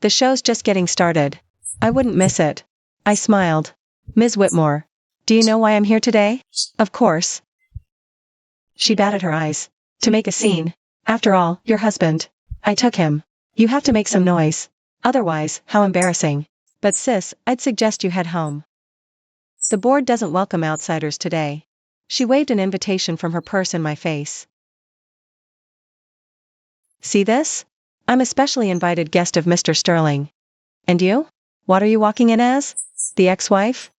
Speaker 1: The show's just getting started. I wouldn't miss it. I smiled. Ms. Whitmore. Do you know why I'm here today? Of course. She batted her eyes. To make a scene. After all, your husband. I took him. You have to make some noise. Otherwise, how embarrassing. But sis, I'd suggest you head home. The board doesn't welcome outsiders today. She waved an invitation from her purse in my face. See this? I'm a specially invited guest of Mr. Sterling. And you? What are you walking in as? The ex-wife?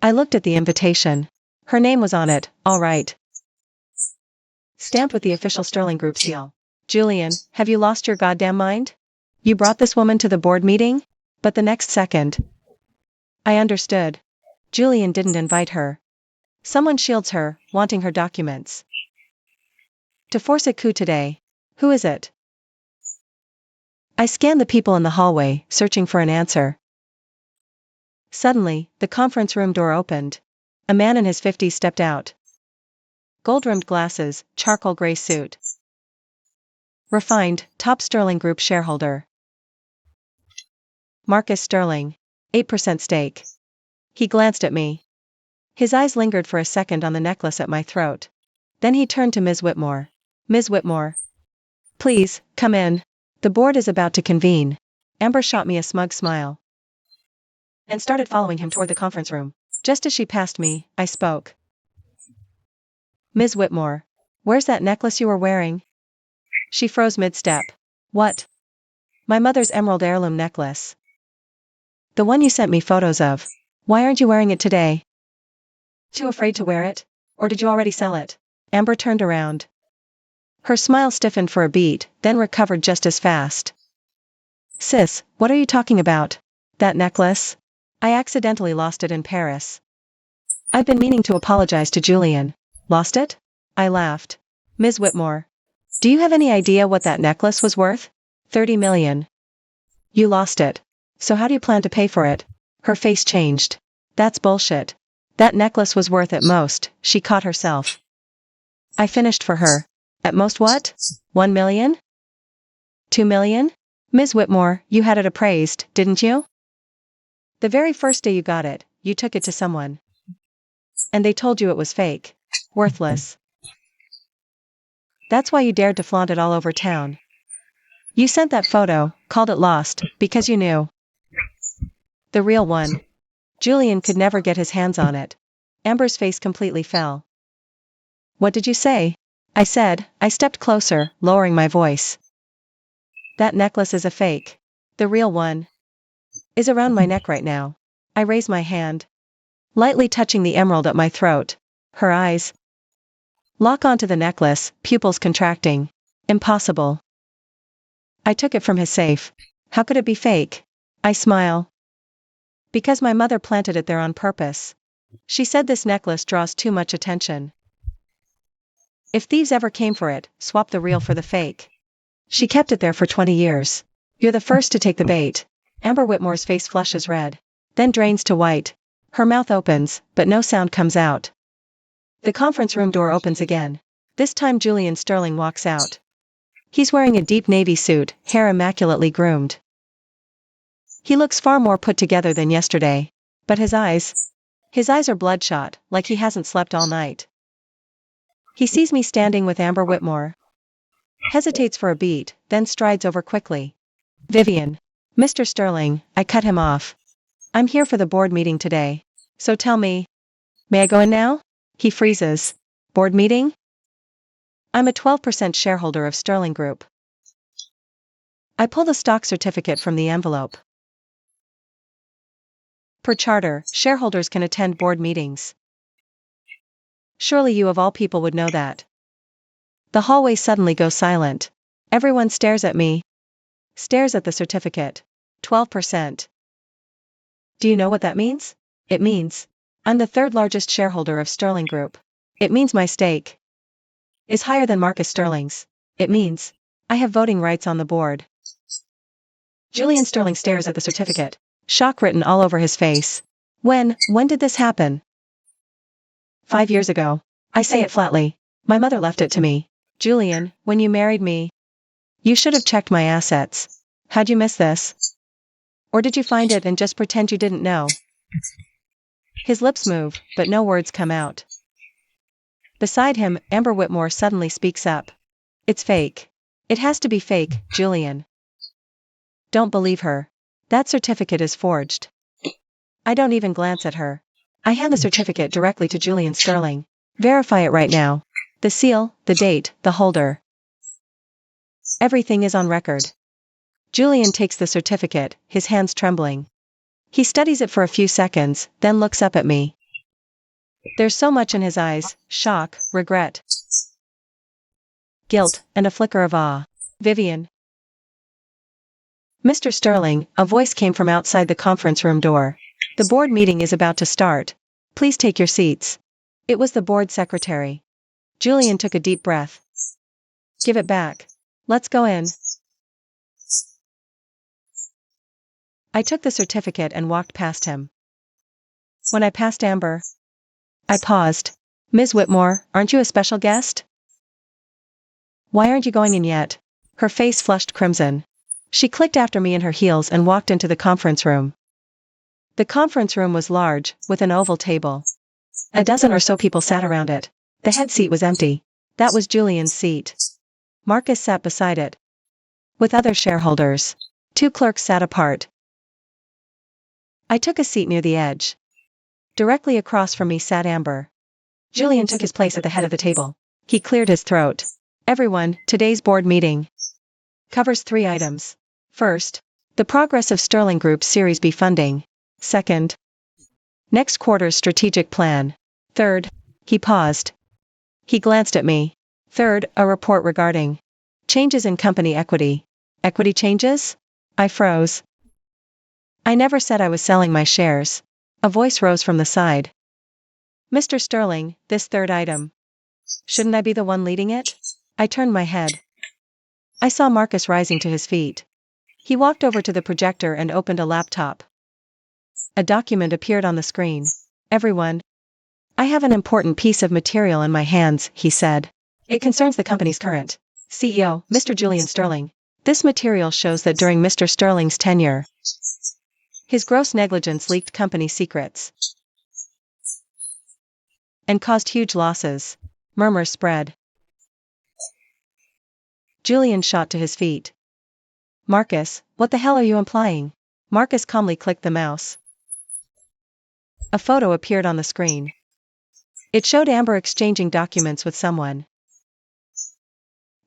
Speaker 1: I looked at the invitation. Her name was on it, all right. Stamped with the official Sterling Group seal. Julian, have you lost your goddamn mind? You brought this woman to the board meeting? But the next second, I understood. Julian didn't invite her. Someone shields her, wanting her documents. To force a coup today. Who is it? I scanned the people in the hallway, searching for an answer. Suddenly, the conference room door opened. A man in his 50s stepped out. Gold-rimmed glasses, charcoal gray suit. Refined, top Sterling Group shareholder. Marcus Sterling. 8% stake. He glanced at me. His eyes lingered for a second on the necklace at my throat. Then he turned to Ms. Whitmore. Ms. Whitmore. Please, come in. The board is about to convene. Amber shot me a smug smile. And started following him toward the conference room. Just as she passed me, I spoke. Ms. Whitmore. Where's that necklace you were wearing? She froze mid-step. What? My mother's emerald heirloom necklace. The one you sent me photos of. Why aren't you wearing it today? Too afraid to wear it? Or did you already sell it? Amber turned around. Her smile stiffened for a beat, then recovered just as fast. Sis, what are you talking about? That necklace? I accidentally lost it in Paris. I've been meaning to apologize to Julian. Lost it? I laughed. Ms. Whitmore. Do you have any idea what that necklace was worth? 30 million. You lost it. So how do you plan to pay for it? Her face changed. That's bullshit. That necklace was worth at most, she caught herself. I finished for her. At most what? 1 million? 2 million? Ms. Whitmore, you had it appraised, didn't you? The very first day you got it, you took it to someone. And they told you it was fake. Worthless. That's why you dared to flaunt it all over town. You sent that photo, called it lost, because you knew. The real one. Julian could never get his hands on it. Amber's face completely fell. What did you say? I said. I stepped closer, lowering my voice. That necklace is a fake. The real one is around my neck right now. I raise my hand, lightly touching the emerald at my throat. Her eyes lock onto the necklace, pupils contracting. Impossible. I took it from his safe. How could it be fake? I smile. Because my mother planted it there on purpose. She said this necklace draws too much attention. If thieves ever came for it, swap the real for the fake. She kept it there for 20 years. You're the first to take the bait. Amber Whitmore's face flushes red, then drains to white. Her mouth opens, but no sound comes out. The conference room door opens again. This time Julian Sterling walks out. He's wearing a deep navy suit, hair immaculately groomed. He looks far more put together than yesterday. But his eyes are bloodshot, like he hasn't slept all night. He sees me standing with Amber Whitmore. Hesitates for a beat, then strides over quickly. Vivian. Mr. Sterling, I cut him off. I'm here for the board meeting today. So tell me. May I go in now? He freezes. Board meeting? I'm a 12% shareholder of Sterling Group. I pull the stock certificate from the envelope. Per charter, shareholders can attend board meetings. Surely you of all people would know that. The hallway suddenly goes silent. Everyone stares at me. Stares at the certificate. 12%. Do you know what that means? It means I'm the third largest shareholder of Sterling Group. It means my stake is higher than Marcus Sterling's. It means I have voting rights on the board. Julian Sterling stares at the certificate, shock written all over his face. When did this happen? 5 years ago. I say it flatly. My mother left it to me. Julian, when you married me, you should have checked my assets. How'd you miss this? Or did you find it and just pretend you didn't know? His lips move, but no words come out. Beside him, Amber Whitmore suddenly speaks up. It's fake. It has to be fake, Julian. Don't believe her. That certificate is forged. I don't even glance at her. I hand the certificate directly to Julian Sterling. Verify it right now. The seal, the date, the holder. Everything is on record. Julian takes the certificate, his hands trembling. He studies it for a few seconds, then looks up at me. There's so much in his eyes: shock, regret, guilt, and a flicker of awe. Vivian. Mr. Sterling, a voice came from outside the conference room door. The board meeting is about to start. Please take your seats. It was the board secretary. Julian took a deep breath. Give it back. Let's go in. I took the certificate and walked past him. When I passed Amber, I paused. Ms. Whitmore, aren't you a special guest? Why aren't you going in yet? Her face flushed crimson. She clicked after me in her heels and walked into the conference room. The conference room was large, with an oval table. A dozen or so people sat around it. The head seat was empty. That was Julian's seat. Marcus sat beside it. With other shareholders. 2 clerks sat apart. I took a seat near the edge. Directly across from me sat Amber. Julian took his place at the head of the table. He cleared his throat. Everyone, today's board meeting covers 3 items. First, the progress of Sterling Group's Series B funding. Second, next quarter's strategic plan. Third, he paused. He glanced at me. Third, a report regarding changes in company equity. Equity changes? I froze. I never said I was selling my shares. A voice rose from the side. Mr. Sterling, this third item. Shouldn't I be the one leading it? I turned my head. I saw Marcus rising to his feet. He walked over to the projector and opened a laptop. A document appeared on the screen. Everyone. I have an important piece of material in my hands, he said. It concerns the company's current CEO, Mr. Julian Sterling. This material shows that during Mr. Sterling's tenure, his gross negligence leaked company secrets and caused huge losses. Murmurs spread. Julian shot to his feet. Marcus, what the hell are you implying? Marcus calmly clicked the mouse. A photo appeared on the screen. It showed Amber exchanging documents with someone.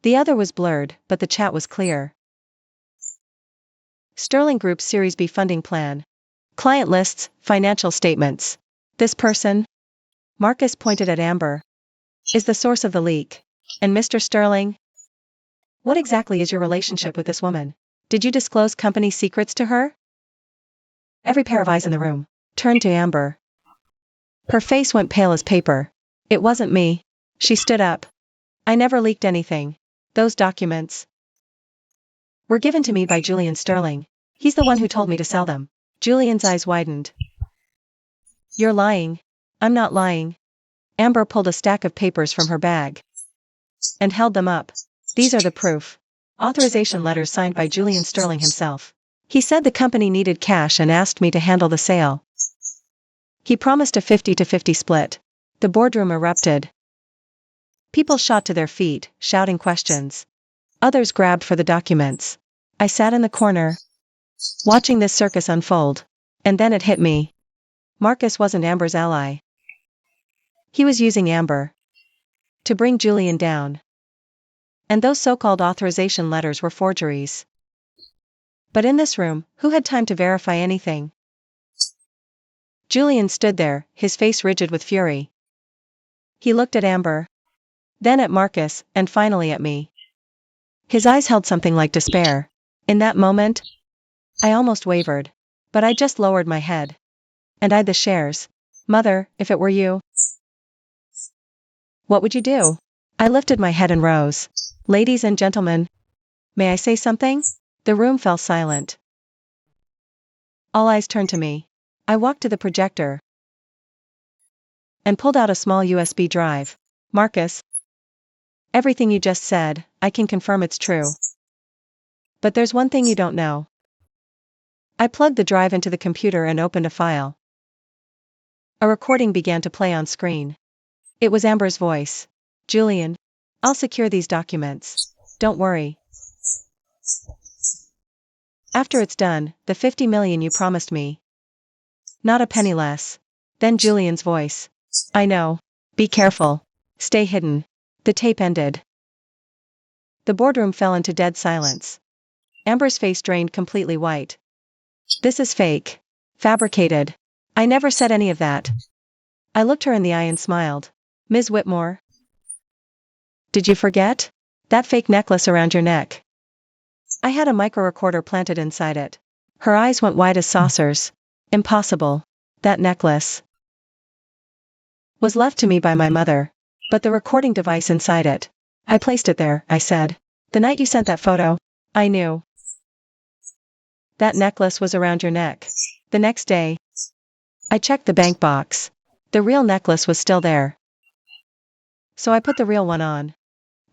Speaker 1: The other was blurred, but the chat was clear. Sterling Group's Series B funding plan. Client lists, financial statements. This person, Marcus pointed at Amber, is the source of the leak. And Mr. Sterling? What exactly is your relationship with this woman? Did you disclose company secrets to her? Every pair of eyes in the room turned to Amber. Her face went pale as paper. It wasn't me. She stood up. I never leaked anything. Those documents were given to me by Julian Sterling. He's the one who told me to sell them. Julian's eyes widened. You're lying. I'm not lying. Amber pulled a stack of papers from her bag and held them up. These are the proof. Authorization letters signed by Julian Sterling himself. He said the company needed cash and asked me to handle the sale. He promised a 50-50 split. The boardroom erupted. People shot to their feet, shouting questions. Others grabbed for the documents. I sat in the corner, watching this circus unfold. And then it hit me. Marcus wasn't Amber's ally. He was using Amber to bring Julian down. And those so-called authorization letters were forgeries. But in this room, who had time to verify anything? Julian stood there, his face rigid with fury. He looked at Amber, then at Marcus, and finally at me. His eyes held something like despair. In that moment, I almost wavered. But I just lowered my head and eyed the shares. Mother, if it were you, what would you do? I lifted my head and rose. Ladies and gentlemen, may I say something? The room fell silent. All eyes turned to me. I walked to the projector and pulled out a small USB drive. Marcus, everything you just said, I can confirm it's true. But there's one thing you don't know. I plugged the drive into the computer and opened a file. A recording began to play on screen. It was Amber's voice. Julian, I'll secure these documents. Don't worry. After it's done, the 50 million you promised me. Not a penny less. Then Julian's voice. I know. Be careful. Stay hidden. The tape ended. The boardroom fell into dead silence. Amber's face drained completely white. This is fake. Fabricated. I never said any of that. I looked her in the eye and smiled. Ms. Whitmore? Did you forget? That fake necklace around your neck. I had a micro-recorder planted inside it. Her eyes went wide as saucers. Impossible. That necklace was left to me by my mother. But the recording device inside it. I placed it there, I said. The night you sent that photo, I knew. That necklace was around your neck. The next day, I checked the bank box. The real necklace was still there. So I put the real one on.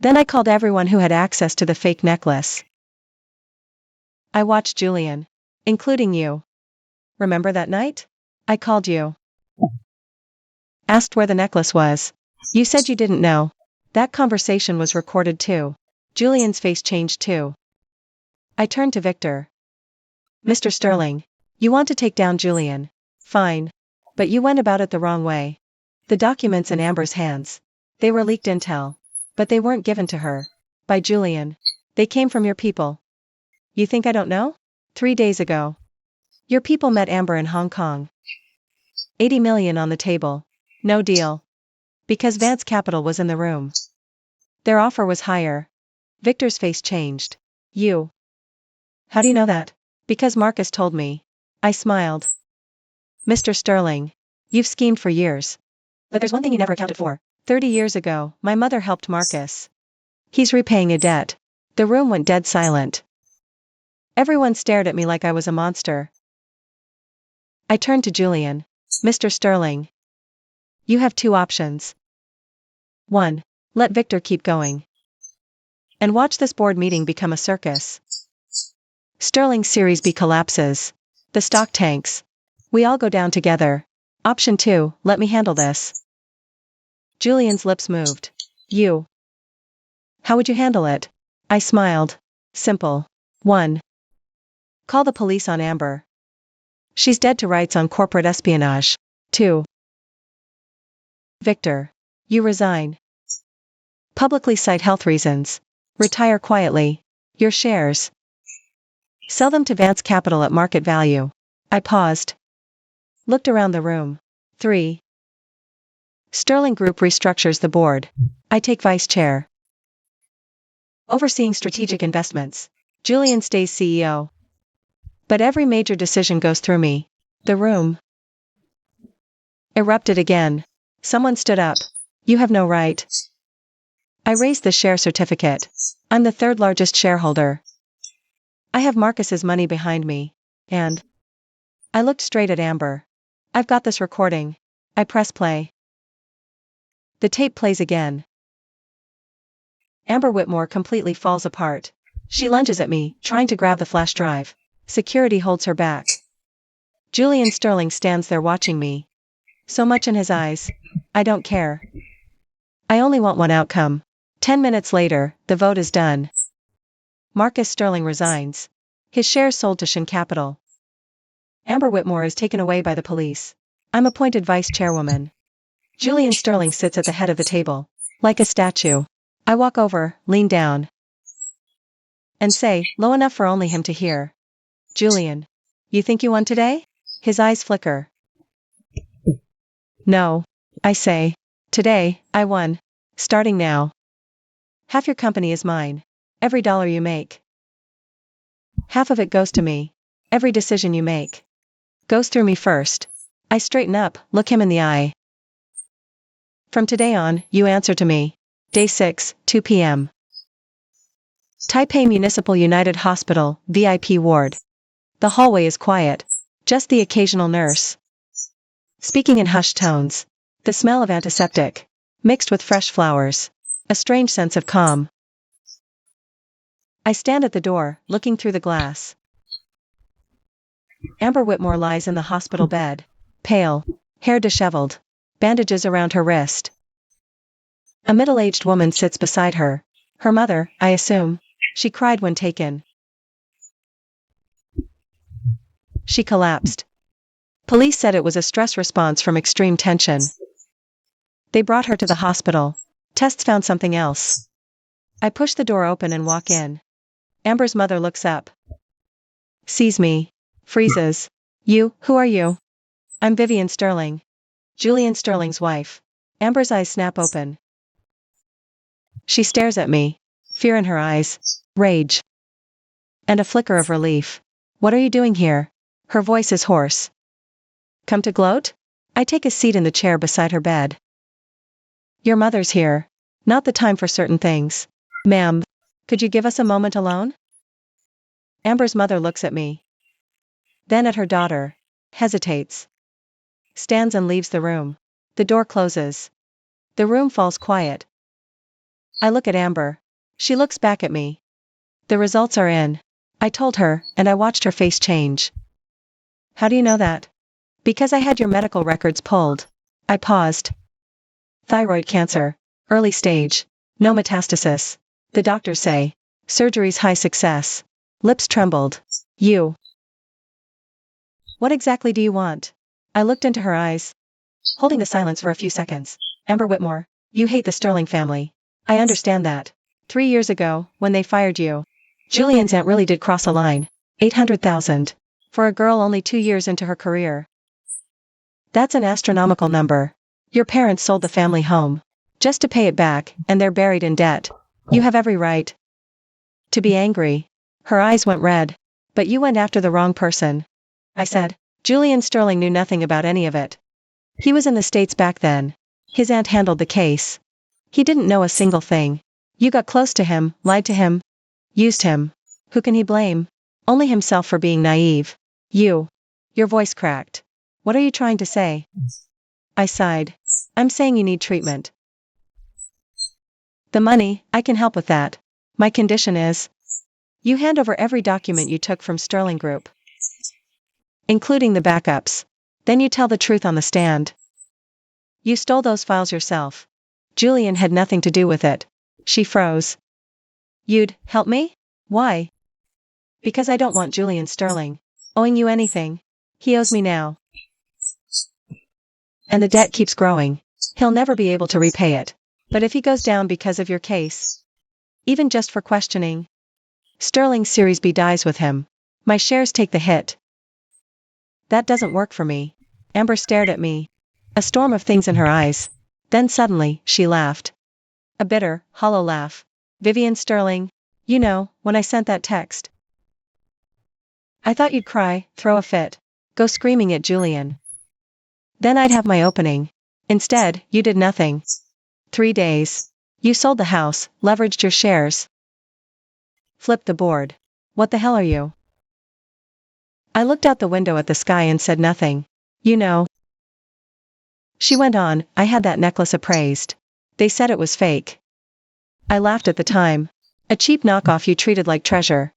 Speaker 1: Then I called everyone who had access to the fake necklace. I watched Julian. Including you. Remember that night? I called you. Asked where the necklace was. You said you didn't know. That conversation was recorded too. Julian's face changed too. I turned to Victor. Mr. Sterling. You want to take down Julian. Fine. But you went about it the wrong way. The documents in Amber's hands. They were leaked intel. But they weren't given to her. By Julian. They came from your people. You think I don't know? 3 days ago. Your people met Amber in Hong Kong. 80 million on the table. No deal. Because Vance Capital was in the room. Their offer was higher. Victor's face changed. You. How do you know that? Because Marcus told me. I smiled. Mr. Sterling. You've schemed for years. But there's one thing you never accounted for. 30 years ago, my mother helped Marcus. He's repaying a debt. The room went dead silent. Everyone stared at me like I was a monster. I turned to Julian. Mr. Sterling. You have 2 options. 1. Let Victor keep going. And watch this board meeting become a circus. Sterling Series B collapses. The stock tanks. We all go down together. Option 2, let me handle this. Julian's lips moved. You. How would you handle it? I smiled. Simple. 1. Call the police on Amber. She's dead to rights on corporate espionage. 2. Victor. You resign. Publicly cite health reasons. Retire quietly. Your shares. Sell them to Vance Capital at market value. I paused. Looked around the room. 3. Sterling Group restructures the board. I take vice chair. Overseeing strategic investments. Julian stays CEO. But every major decision goes through me. The room erupted again. Someone stood up. You have no right. I raised the share certificate. I'm the 3rd largest shareholder. I have Marcus's money behind me. And I looked straight at Amber. I've got this recording. I press play. The tape plays again. Amber Whitmore completely falls apart. She lunges at me, trying to grab the flash drive. Security holds her back. Julian Sterling stands there watching me. So much in his eyes. I don't care. I only want one outcome. 10 minutes later, the vote is done. Marcus Sterling resigns. His shares sold to Shin Capital. Amber Whitmore is taken away by the police. I'm appointed vice chairwoman. Julian Sterling sits at the head of the table. Like a statue. I walk over, lean down. And say, low enough for only him to hear. Julian. You think you won today? His eyes flicker. No. I say. Today, I won. Starting now. Half your company is mine. Every dollar you make. Half of it goes to me. Every decision you make goes through me first. I straighten up, look him in the eye. From today on, you answer to me. Day 6, 2 p.m. Taipei Municipal United Hospital, VIP ward. The hallway is quiet. Just the occasional nurse. Speaking in hushed tones. The smell of antiseptic. Mixed with fresh flowers. A strange sense of calm. I stand at the door, looking through the glass. Amber Whitmore lies in the hospital bed. Pale. Hair disheveled. Bandages around her wrist. A middle-aged woman sits beside her. Her mother, I assume. She cried when taken. She collapsed. Police said it was a stress response from extreme tension. They brought her to the hospital. Tests found something else. I push the door open and walk in. Amber's mother looks up. Sees me. Freezes. You, who are you? I'm Vivian Sterling. Julian Sterling's wife. Amber's eyes snap open. She stares at me. Fear in her eyes. Rage. And a flicker of relief. What are you doing here? Her voice is hoarse. Come to gloat? I take a seat in the chair beside her bed. Your mother's here. Not the time for certain things. Ma'am, could you give us a moment alone? Amber's mother looks at me. Then at her daughter. Hesitates. Stands and leaves the room. The door closes. The room falls quiet. I look at Amber. She looks back at me. The results are in. I told her, and I watched her face change. How do you know that? Because I had your medical records pulled. I paused. Thyroid cancer. Early stage. No metastasis. The doctors say. Surgery's high success. Lips trembled. You. What exactly do you want? I looked into her eyes. Holding the silence for a few seconds. Amber Whitmore, you hate the Sterling family. I understand that. 3 years ago, when they fired you. Julian's aunt really did cross a line. 800,000. For a girl only 2 years into her career. That's an astronomical number. Your parents sold the family home. Just to pay it back, and they're buried in debt. You have every right to be angry. Her eyes went red. But you went after the wrong person. I said. Julian Sterling knew nothing about any of it. He was in the States back then. His aunt handled the case. He didn't know a single thing. You got close to him, lied to him, used him. Who can he blame? Only himself for being naive. You. Your voice cracked. What are you trying to say? I sighed. I'm saying you need treatment. The money, I can help with that. My condition is, you hand over every document you took from Sterling Group, including the backups. Then you tell the truth on the stand. You stole those files yourself. Julian had nothing to do with it. She froze. You'd help me? Why? Because I don't want Julian Sterling owing you anything. He owes me now. And the debt keeps growing. He'll never be able to repay it. But if he goes down because of your case, even just for questioning, Sterling's Series B dies with him. My shares take the hit. That doesn't work for me. Amber stared at me. A storm of things in her eyes. Then suddenly, she laughed. A bitter, hollow laugh. Vivian Sterling, you know, when I sent that text, I thought you'd cry, throw a fit, go screaming at Julian. Then I'd have my opening. Instead, you did nothing. 3 days. You sold the house, leveraged your shares. Flipped the board. What the hell are you? I looked out the window at the sky and said nothing. You know. She went on, I had that necklace appraised. They said it was fake. I laughed at the time. A cheap knockoff you treated like treasure.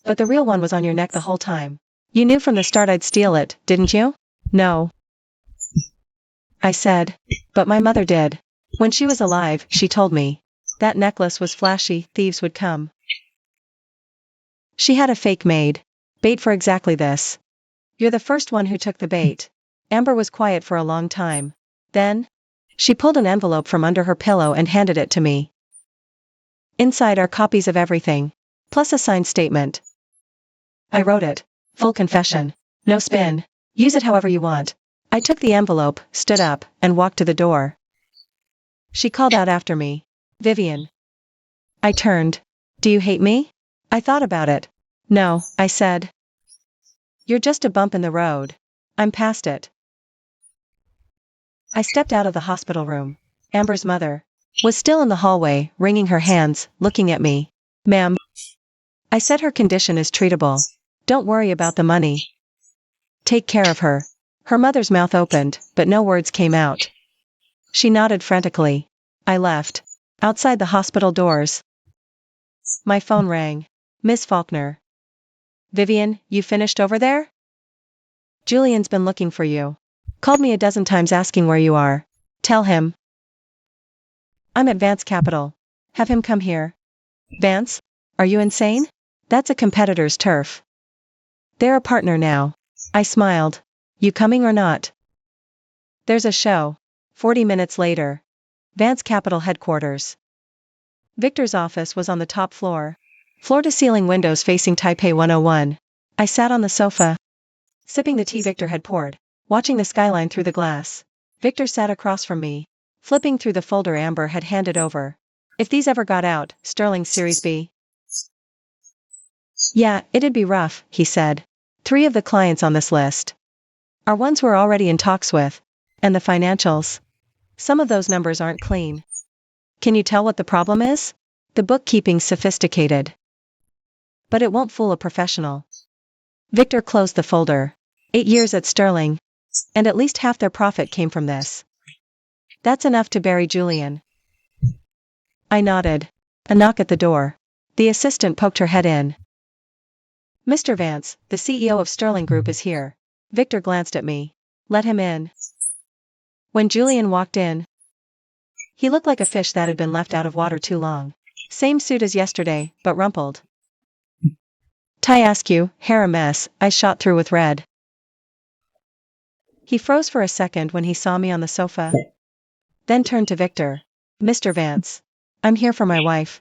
Speaker 1: But the real one was on your neck the whole time. You knew from the start I'd steal it, didn't you? No. I said. But my mother did. When she was alive, she told me. That necklace was flashy, thieves would come. She had a fake made. Bait for exactly this. You're the first one who took the bait. Amber was quiet for a long time. Then, she pulled an envelope from under her pillow and handed it to me. Inside are copies of everything, plus a signed statement. I wrote it. Full confession. No spin. Use it however you want. I took the envelope, stood up, and walked to the door. She called out after me. Vivian. I turned. Do you hate me? I thought about it. No, I said. You're just a bump in the road. I'm past it. I stepped out of the hospital room. Amber's mother was still in the hallway, wringing her hands, looking at me. Ma'am. I said her condition is treatable. Don't worry about the money. Take care of her. Her mother's mouth opened, but no words came out. She nodded frantically. I left. Outside the hospital doors. My phone rang. Miss Faulkner. Vivian, you finished over there? Julian's been looking for you. Called me a dozen times asking where you are. Tell him. I'm at Vance Capital. Have him come here. Vance? Are you insane? That's a competitor's turf. They're a partner now. I smiled. You coming or not? There's a show. 40 minutes later. Vance Capital headquarters. Victor's office was on the top floor. Floor-to-ceiling windows facing Taipei 101. I sat on the sofa, sipping the tea Victor had poured, watching the skyline through the glass. Victor sat across from me, flipping through the folder Amber had handed over. If these ever got out, Sterling Series B. Yeah, it'd be rough, he said. 3 of the clients on this list are ones we're already in talks with. And the financials? Some of those numbers aren't clean. Can you tell what the problem is? The bookkeeping's sophisticated. But it won't fool a professional. Victor closed the folder. 8 years at Sterling. And at least half their profit came from this. That's enough to bury Julian. I nodded. A knock at the door. The assistant poked her head in. Mr. Vance, the CEO of Sterling Group is here. Victor glanced at me. Let him in. When Julian walked in, he looked like a fish that had been left out of water too long. Same suit as yesterday, but rumpled. Tie askew, hair a mess, eyes shot through with red. He froze for a second when he saw me on the sofa. Then turned to Victor. Mr. Vance. I'm here for my wife.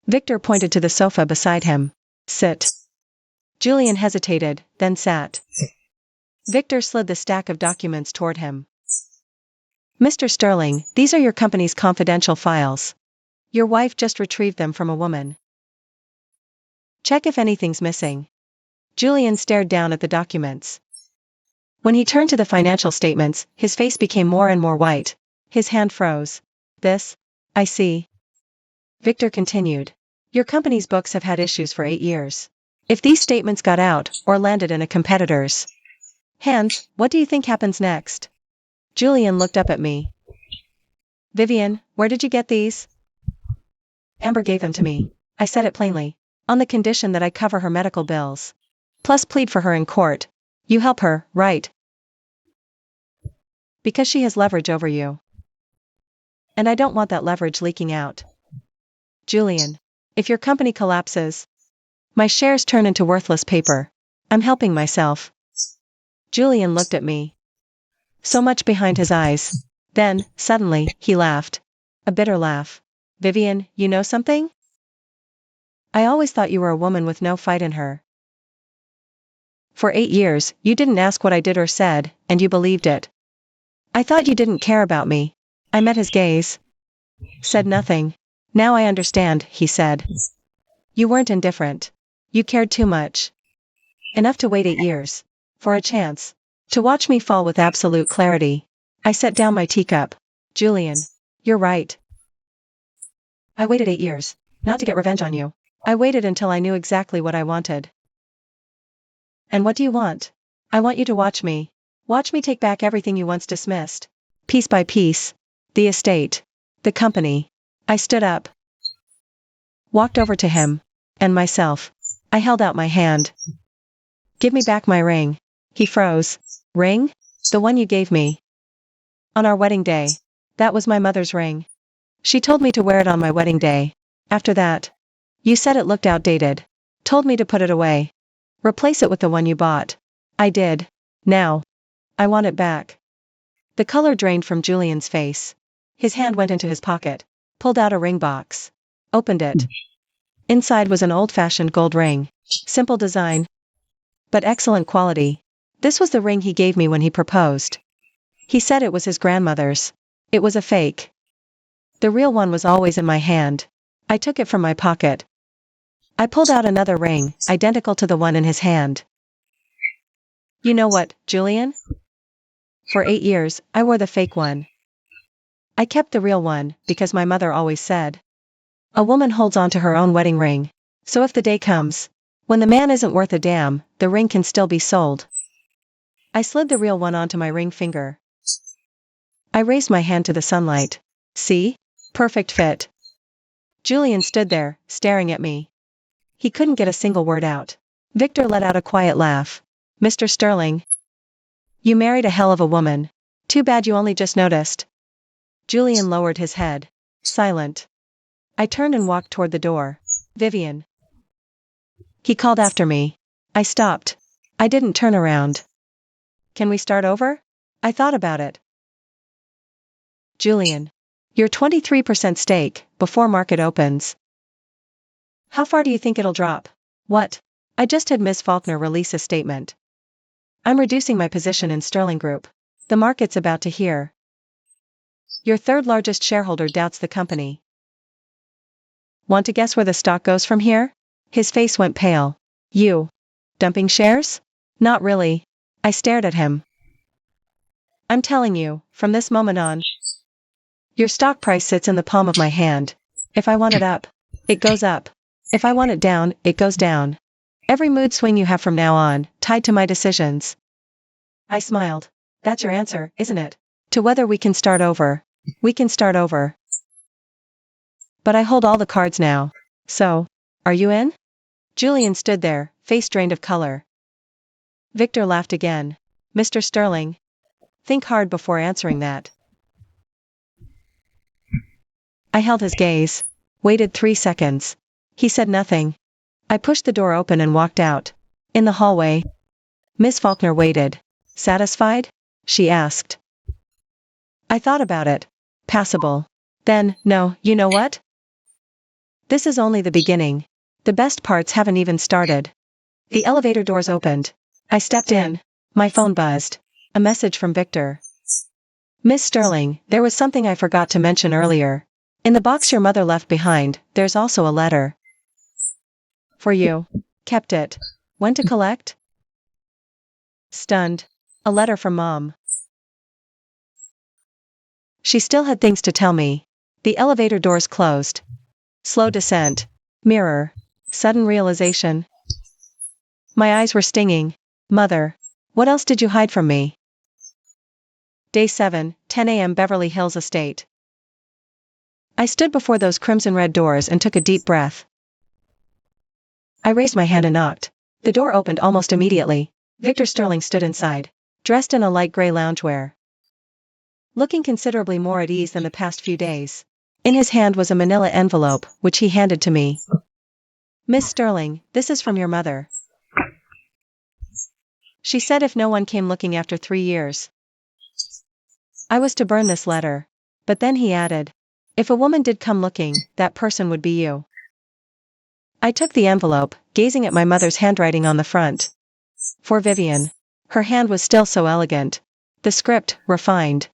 Speaker 1: Victor pointed to the sofa beside him. Sit. Julian hesitated, then sat. Victor slid the stack of documents toward him. Mr. Sterling, these are your company's confidential files. Your wife just retrieved them from a woman. Check if anything's missing. Julian stared down at the documents. When he turned to the financial statements, his face became more and more white. His hand froze. This? I see. Victor continued. Your company's books have had issues for 8 years. If these statements got out, or landed in a competitor's hands, what do you think happens next? Julian looked up at me. Vivian, where did you get these? Amber gave them to me. I said it plainly. On the condition that I cover her medical bills. Plus plead for her in court. You help her, right? Because she has leverage over you. And I don't want that leverage leaking out. Julian. If your company collapses, my shares turn into worthless paper. I'm helping myself. Julian looked at me. So much behind his eyes. Then, suddenly, he laughed. A bitter laugh. Vivian, you know something? I always thought you were a woman with no fight in her. For 8 years, you didn't ask what I did or said, and you believed it. I thought you didn't care about me. I met his gaze. Said nothing. Now I understand, he said. You weren't indifferent. You cared too much. Enough to wait 8 years. For a chance. To watch me fall with absolute clarity. I set down my teacup. Julian. You're right. I waited 8 years. Not to get revenge on you. I waited until I knew exactly what I wanted. And what do you want? I want you to watch me. Watch me take back everything you once dismissed. Piece by piece. The estate. The company. I stood up. Walked over to him. And myself. I held out my hand. Give me back my ring. He froze. Ring? The one you gave me. On our wedding day. That was my mother's ring. She told me to wear it on my wedding day. After that. You said it looked outdated. Told me to put it away. Replace it with the one you bought. I did. Now. I want it back. The color drained from Julian's face. His hand went into his pocket. Pulled out a ring box. Opened it. Inside was an old-fashioned gold ring. Simple design. But excellent quality. This was the ring he gave me when he proposed. He said it was his grandmother's. It was a fake. The real one was always in my hand. I took it from my pocket. I pulled out another ring, identical to the one in his hand. You know what, Julian? For 8 years, I wore the fake one. I kept the real one, because my mother always said. A woman holds on to her own wedding ring. So if the day comes, when the man isn't worth a damn, the ring can still be sold. I slid the real one onto my ring finger. I raised my hand to the sunlight. See? Perfect fit. Julian stood there, staring at me. He couldn't get a single word out. Victor let out a quiet laugh. Mr. Sterling. You married a hell of a woman. Too bad you only just noticed. Julian lowered his head. Silent. I turned and walked toward the door. Vivian. He called after me. I stopped. I didn't turn around. Can we start over? I thought about it. Julian. Your 23% stake, before market opens. How far do you think it'll drop? What? I just had Miss Faulkner release a statement. I'm reducing my position in Sterling Group. The market's about to hear. Your third largest shareholder doubts the company. Want to guess where the stock goes from here? His face went pale. You. Dumping shares? Not really. I stared at him. I'm telling you, from this moment on, your stock price sits in the palm of my hand. If I want it up, it goes up. If I want it down, it goes down. Every mood swing you have from now on, tied to my decisions. I smiled. That's your answer, isn't it? To whether we can start over. We can start over. But I hold all the cards now. So, are you in? Julian stood there, face drained of color. Victor laughed again. Mr. Sterling. Think hard before answering that. I held his gaze. Waited 3 seconds. He said nothing. I pushed the door open and walked out. In the hallway. Miss Faulkner waited. Satisfied? She asked. I thought about it. Passable. Then, no, you know what? This is only the beginning. The best parts haven't even started. The elevator doors opened. I stepped in. My phone buzzed. A message from Victor. Miss Sterling, there was something I forgot to mention earlier. In the box your mother left behind, there's also a letter. For you. Kept it. When to collect? Stunned. A letter from Mom. She still had things to tell me. The elevator doors closed. Slow descent. Mirror. Sudden realization. My eyes were stinging. Mother. What else did you hide from me? Day 7, 10 a.m. Beverly Hills Estate. I stood before those crimson-red doors and took a deep breath. I raised my hand and knocked. The door opened almost immediately. Victor Sterling stood inside, dressed in a light gray loungewear. Looking considerably more at ease than the past few days. In his hand was a manila envelope, which he handed to me. Miss Sterling, this is from your mother. She said if no one came looking after 3 years, I was to burn this letter. But then he added, if a woman did come looking, that person would be you. I took the envelope, gazing at my mother's handwriting on the front. For Vivian. Her hand was still so elegant. The script, refined.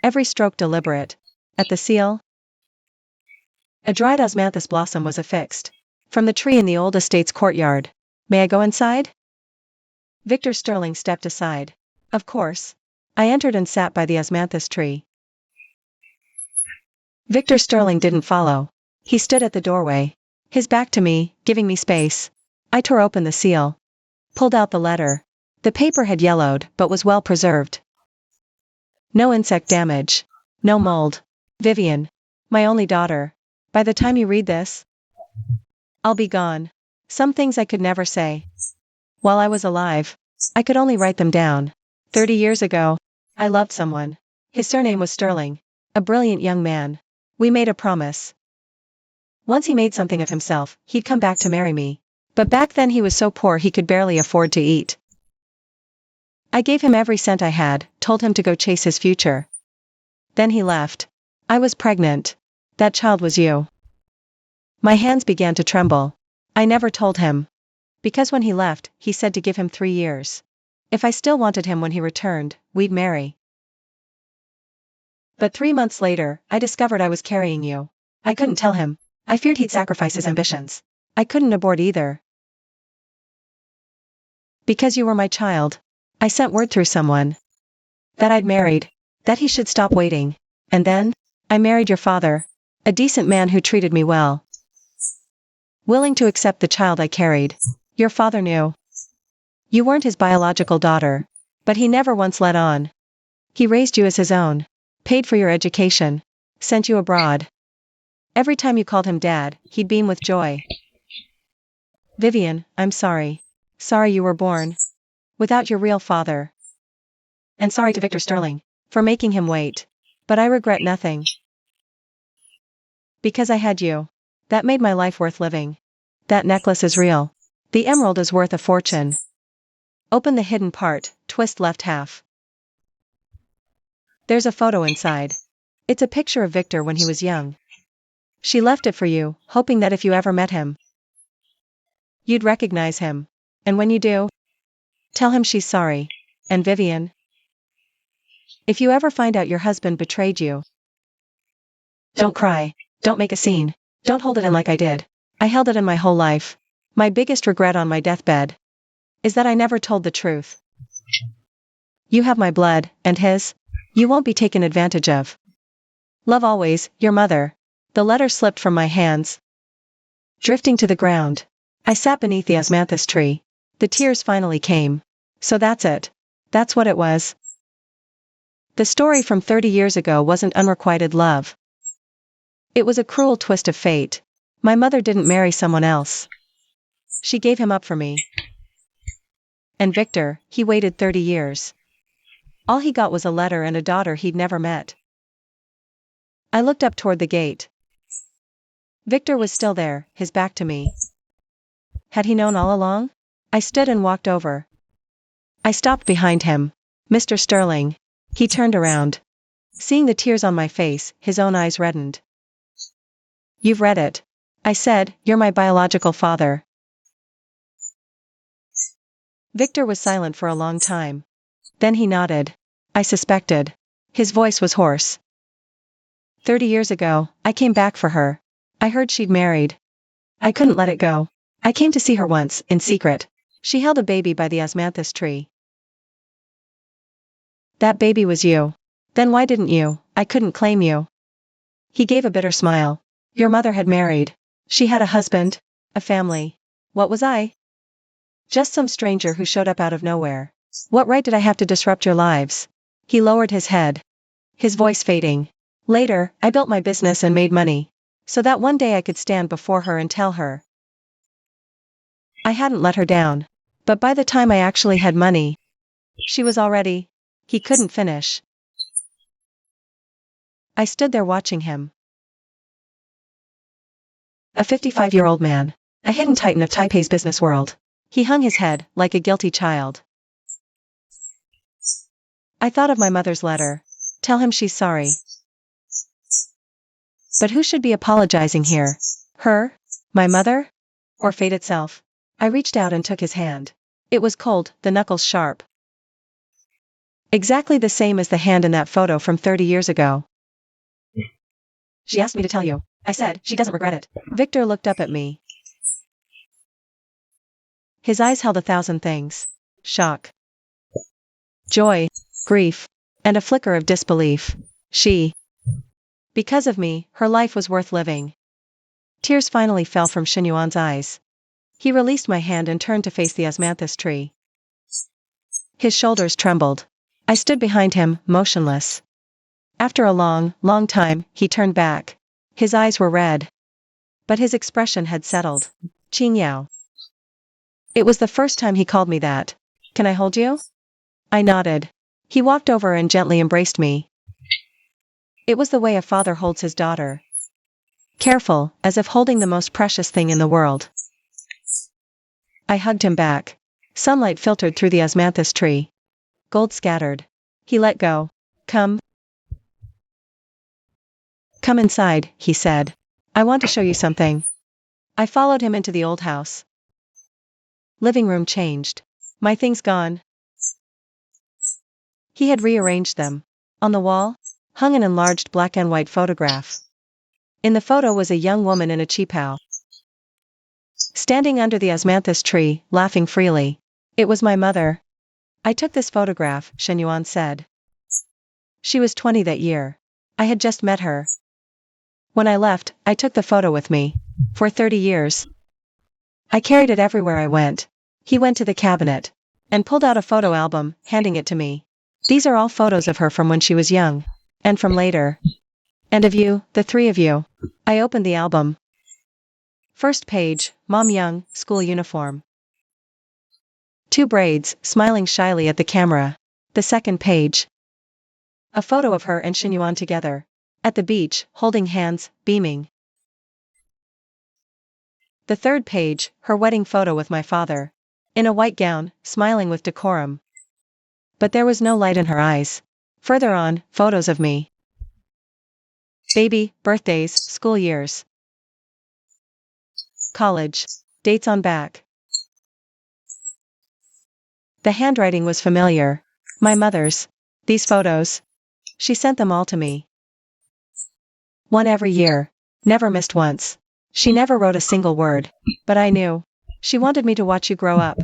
Speaker 1: Every stroke deliberate. At the seal, a dried osmanthus blossom was affixed. From the tree in the old estate's courtyard. May I go inside? Victor Sterling stepped aside. Of course. I entered and sat by the osmanthus tree. Victor Sterling didn't follow. He stood at the doorway. His back to me, giving me space. I tore open the seal. Pulled out the letter. The paper had yellowed, but was well preserved. No insect damage. No mold. Vivian. My only daughter. By the time you read this, I'll be gone. Some things I could never say. While I was alive, I could only write them down. 30 years ago, I loved someone. His surname was Sterling. A brilliant young man. We made a promise. Once he made something of himself, he'd come back to marry me. But back then he was so poor he could barely afford to eat. I gave him every cent I had, told him to go chase his future. Then he left. I was pregnant. That child was you. My hands began to tremble. I never told him. Because when he left, he said to give him 3 years. If I still wanted him when he returned, we'd marry. But 3 months later, I discovered I was carrying you. I couldn't tell him. I feared he'd sacrifice his ambitions. I couldn't abort either. Because you were my child. I sent word through someone. That I'd married. That he should stop waiting. And then, I married your father. A decent man who treated me well. Willing to accept the child I carried. Your father knew. You weren't his biological daughter. But he never once let on. He raised you as his own. Paid for your education. Sent you abroad. Every time you called him Dad, he'd beam with joy. Vivian, I'm sorry. Sorry you were born without your real father. And sorry to Victor Sterling for making him wait. But I regret nothing. Because I had you. That made my life worth living. That necklace is real. The emerald is worth a fortune. Open the hidden part, twist left half. There's a photo inside. It's a picture of Victor when he was young. She left it for you, hoping that if you ever met him, you'd recognize him. And when you do, tell him she's sorry. And Vivian, if you ever find out your husband betrayed you, don't cry. Don't make a scene. Don't hold it in like I did. I held it in my whole life. My biggest regret on my deathbed is that I never told the truth. You have my blood, and his. You won't be taken advantage of. Love always, your mother. The letter slipped from my hands, drifting to the ground. I sat beneath the osmanthus tree. The tears finally came. So that's it. That's what it was. The story from 30 years ago wasn't unrequited love. It was a cruel twist of fate. My mother didn't marry someone else. She gave him up for me. And Victor, he waited 30 years. All he got was a letter and a daughter he'd never met. I looked up toward the gate. Victor was still there, his back to me. Had he known all along? I stood and walked over. I stopped behind him. Mr. Sterling. He turned around. Seeing the tears on my face, his own eyes reddened. You've read it. I said, you're my biological father. Victor was silent for a long time. Then he nodded. I suspected. His voice was hoarse. 30 years ago, I came back for her. I heard she'd married. I couldn't let it go. I came to see her once, in secret. She held a baby by the osmanthus tree. That baby was you. Then why didn't you? I couldn't claim you. He gave a bitter smile. Your mother had married. She had a husband, a family. What was I? Just some stranger who showed up out of nowhere. What right did I have to disrupt your lives? He lowered his head, his voice fading. Later, I built my business and made money, so that one day I could stand before her and tell her I hadn't let her down. But by the time I actually had money, she was already. He couldn't finish. I stood there watching him. A 55-year-old man. A hidden titan of Taipei's business world. He hung his head, like a guilty child. I thought of my mother's letter. Tell him she's sorry. But who should be apologizing here? Her? My mother? Or fate itself? I reached out and took his hand. It was cold, the knuckles sharp. Exactly the same as the hand in that photo from 30 years ago. She asked me to tell you. I said, she doesn't regret it. Victor looked up at me. His eyes held 1,000 things. Shock, joy, grief, and a flicker of disbelief. Because of me, her life was worth living. Tears finally fell from Xinyuan's eyes. He released my hand and turned to face the osmanthus tree. His shoulders trembled. I stood behind him, motionless. After a long, long time, he turned back. His eyes were red, but his expression had settled. Qing Yao. It was the first time he called me that. Can I hold you? I nodded. He walked over and gently embraced me. It was the way a father holds his daughter. Careful, as if holding the most precious thing in the world. I hugged him back. Sunlight filtered through the osmanthus tree. Gold scattered. He let go. Come inside, he said. I want to show you something. I followed him into the old house. Living room changed. My things gone. He had rearranged them. On the wall, hung an enlarged black and white photograph. In the photo was a young woman in a qipao, standing under the osmanthus tree, laughing freely. It was my mother. I took this photograph, Xinyuan said. She was 20 that year. I had just met her. When I left, I took the photo with me. For 30 years. I carried it everywhere I went. He went to the cabinet and pulled out a photo album, handing it to me. These are all photos of her from when she was young. And from later. And of you, the three of you. I opened the album. First page, Mom young, school uniform. 2 braids, smiling shyly at the camera. The second page. A photo of her and Xinyuan together. At the beach, holding hands, beaming. The third page, her wedding photo with my father. In a white gown, smiling with decorum. But there was no light in her eyes. Further on, photos of me. Baby, birthdays, school years. College. Dates on back. The handwriting was familiar. My mother's. These photos. She sent them all to me. One every year. Never missed once. She never wrote a single word. But I knew. She wanted me to watch you grow up.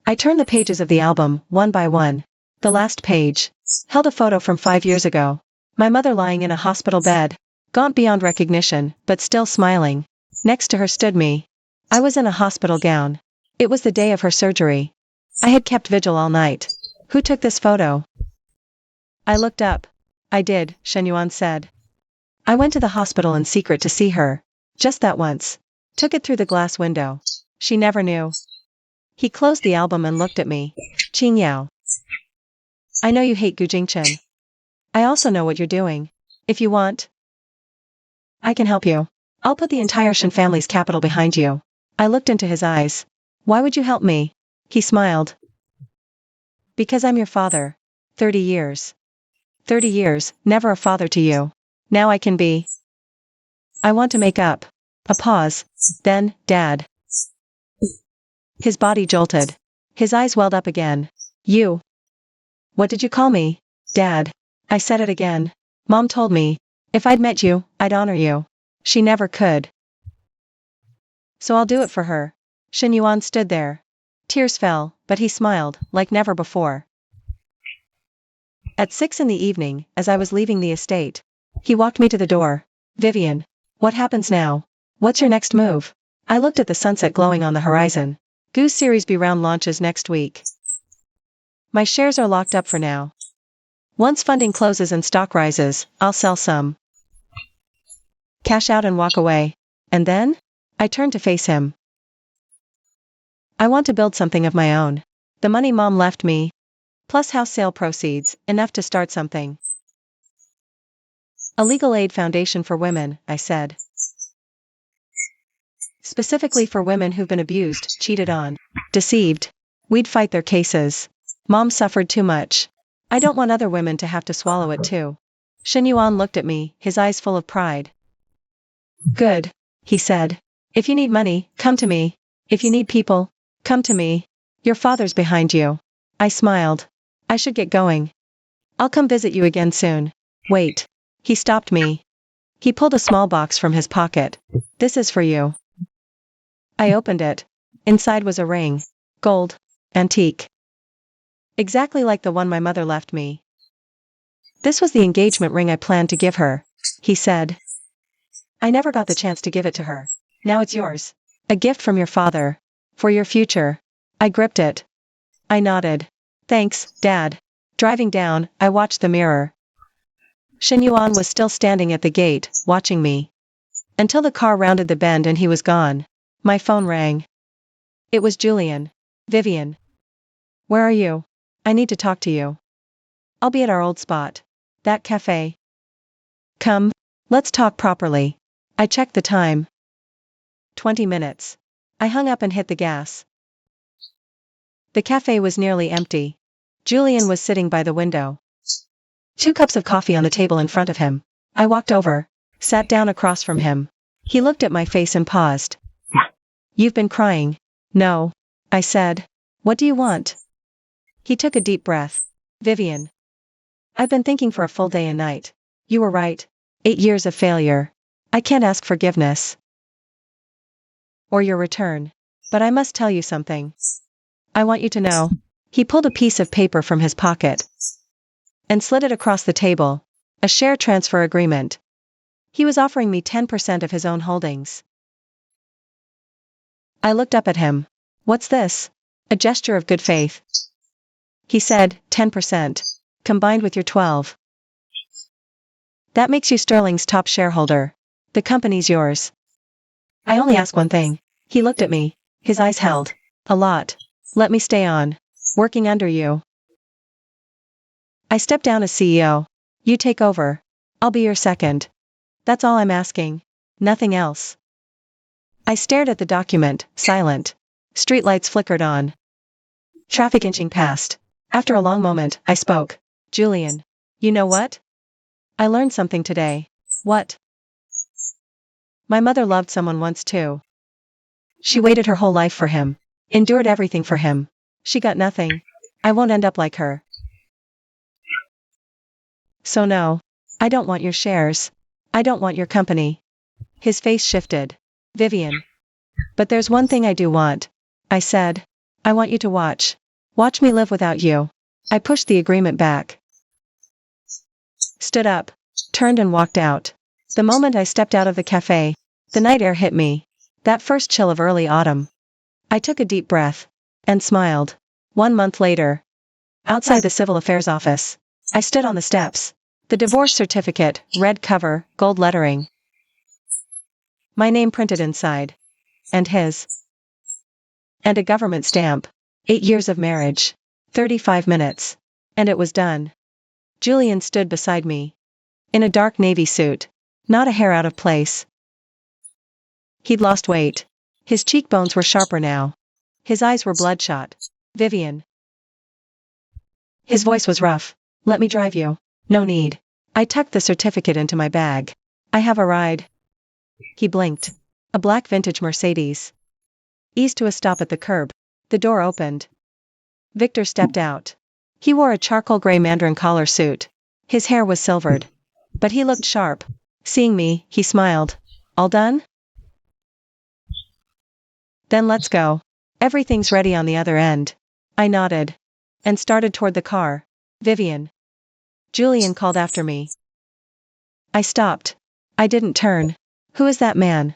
Speaker 1: I turned the pages of the album, one by one. The last page held a photo from 5 years ago. My mother lying in a hospital bed. Gaunt beyond recognition, but still smiling. Next to her stood me. I was in a hospital gown. It was the day of her surgery. I had kept vigil all night. Who took this photo? I looked up. I did, Shen Yuan said. I went to the hospital in secret to see her. Just that once. Took it through the glass window. She never knew. He closed the album and looked at me. Qing Yao. I know you hate Gu Jingchen. I also know what you're doing. If you want, I can help you. I'll put the entire Shen family's capital behind you. I looked into his eyes. Why would you help me? He smiled. Because I'm your father. 30 years. 30 years, never a father to you. Now I can be. I want to make up. A pause. Then, Dad. His body jolted. His eyes welled up again. You. What did you call me? Dad. I said it again. Mom told me. If I'd met you, I'd honor you. She never could. So I'll do it for her. Shen Yuan stood there. Tears fell, but he smiled, like never before. At 6 in the evening, as I was leaving the estate, he walked me to the door. Vivian. What happens now? What's your next move? I looked at the sunset glowing on the horizon. Goose Series B round launches next week. My shares are locked up for now. Once funding closes and stock rises, I'll sell some. Cash out and walk away. And then? I turned to face him. I want to build something of my own. The money Mom left me, plus house sale proceeds, enough to start something. A legal aid foundation for women, I said. Specifically for women who've been abused, cheated on, deceived. We'd fight their cases. Mom suffered too much. I don't want other women to have to swallow it too. Shen Yuan looked at me, his eyes full of pride. Good, he said. If you need money, come to me. If you need people, come to me. Your father's behind you. I smiled. I should get going. I'll come visit you again soon. Wait. He stopped me. He pulled a small box from his pocket. This is for you. I opened it. Inside was a ring. Gold. Antique. Exactly like the one my mother left me. This was the engagement ring I planned to give her, he said. I never got the chance to give it to her. Now it's yours. A gift from your father. For your future. I gripped it. I nodded. Thanks, Dad. Driving down, I watched the mirror. Shen Yuan was still standing at the gate, watching me. Until the car rounded the bend and he was gone. My phone rang. It was Julian. Vivian. Where are you? I need to talk to you. I'll be at our old spot. That cafe. Come. Let's talk properly. I checked the time. 20 minutes. I hung up and hit the gas. The cafe was nearly empty. Julian was sitting by the window. 2 cups of coffee on the table in front of him. I walked over, sat down across from him. He looked at my face and paused. You've been crying. No. I said. What do you want? He took a deep breath. Vivian. I've been thinking for a full day and night. You were right. 8 years of failure. I can't ask forgiveness. Or your return. But I must tell you something. I want you to know. He pulled a piece of paper from his pocket and slid it across the table. A share transfer agreement. He was offering me 10% of his own holdings. I looked up at him. What's this? A gesture of good faith. He said, 10%. Combined with your 12. That makes you Sterling's top shareholder. The company's yours. I only ask one thing. He looked at me. His eyes held. A lot. Let me stay on. Working under you. I step down as CEO. You take over. I'll be your second. That's all I'm asking. Nothing else. I stared at the document, silent. Streetlights flickered on. Traffic inching past. After a long moment, I spoke. Julian. You know what? I learned something today. What? My mother loved someone once too. She waited her whole life for him. Endured everything for him. She got nothing. I won't end up like her. So no. I don't want your shares. I don't want your company. His face shifted. Vivian. But there's one thing I do want. I said. I want you to watch. Watch me live without you. I pushed the agreement back. Stood up. Turned and walked out. The moment I stepped out of the cafe, the night air hit me. That first chill of early autumn. I took a deep breath. And smiled. 1 month later. Outside the Civil Affairs office. I stood on the steps. The divorce certificate, red cover, gold lettering. My name printed inside. And his. And a government stamp. 8 years of marriage. 35 minutes. And it was done. Julian stood beside me. In a dark navy suit. Not a hair out of place. He'd lost weight. His cheekbones were sharper now. His eyes were bloodshot. Vivian. His voice was rough. Let me drive you. No need. I tucked the certificate into my bag. I have a ride. He blinked. A black vintage Mercedes. Eased to a stop at the curb. The door opened. Victor stepped out. He wore a charcoal gray mandarin collar suit. His hair was silvered. But he looked sharp. Seeing me, he smiled. All done? Then let's go. Everything's ready on the other end. I nodded. And started toward the car. Vivian. Julian called after me. I stopped. I didn't turn. Who is that man?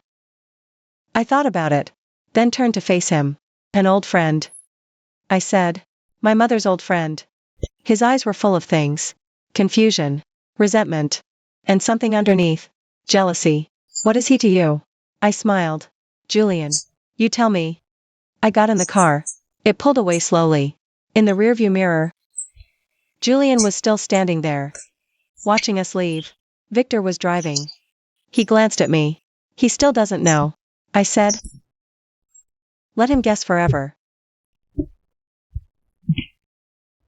Speaker 1: I thought about it. Then turned to face him. An old friend. I said. My mother's old friend. His eyes were full of things. Confusion. Resentment. And something underneath. Jealousy. What is he to you? I smiled. Julian. You tell me. I got in the car. It pulled away slowly. In the rearview mirror. Julian was still standing there. Watching us leave. Victor was driving. He glanced at me. He still doesn't know. I said. Let him guess forever.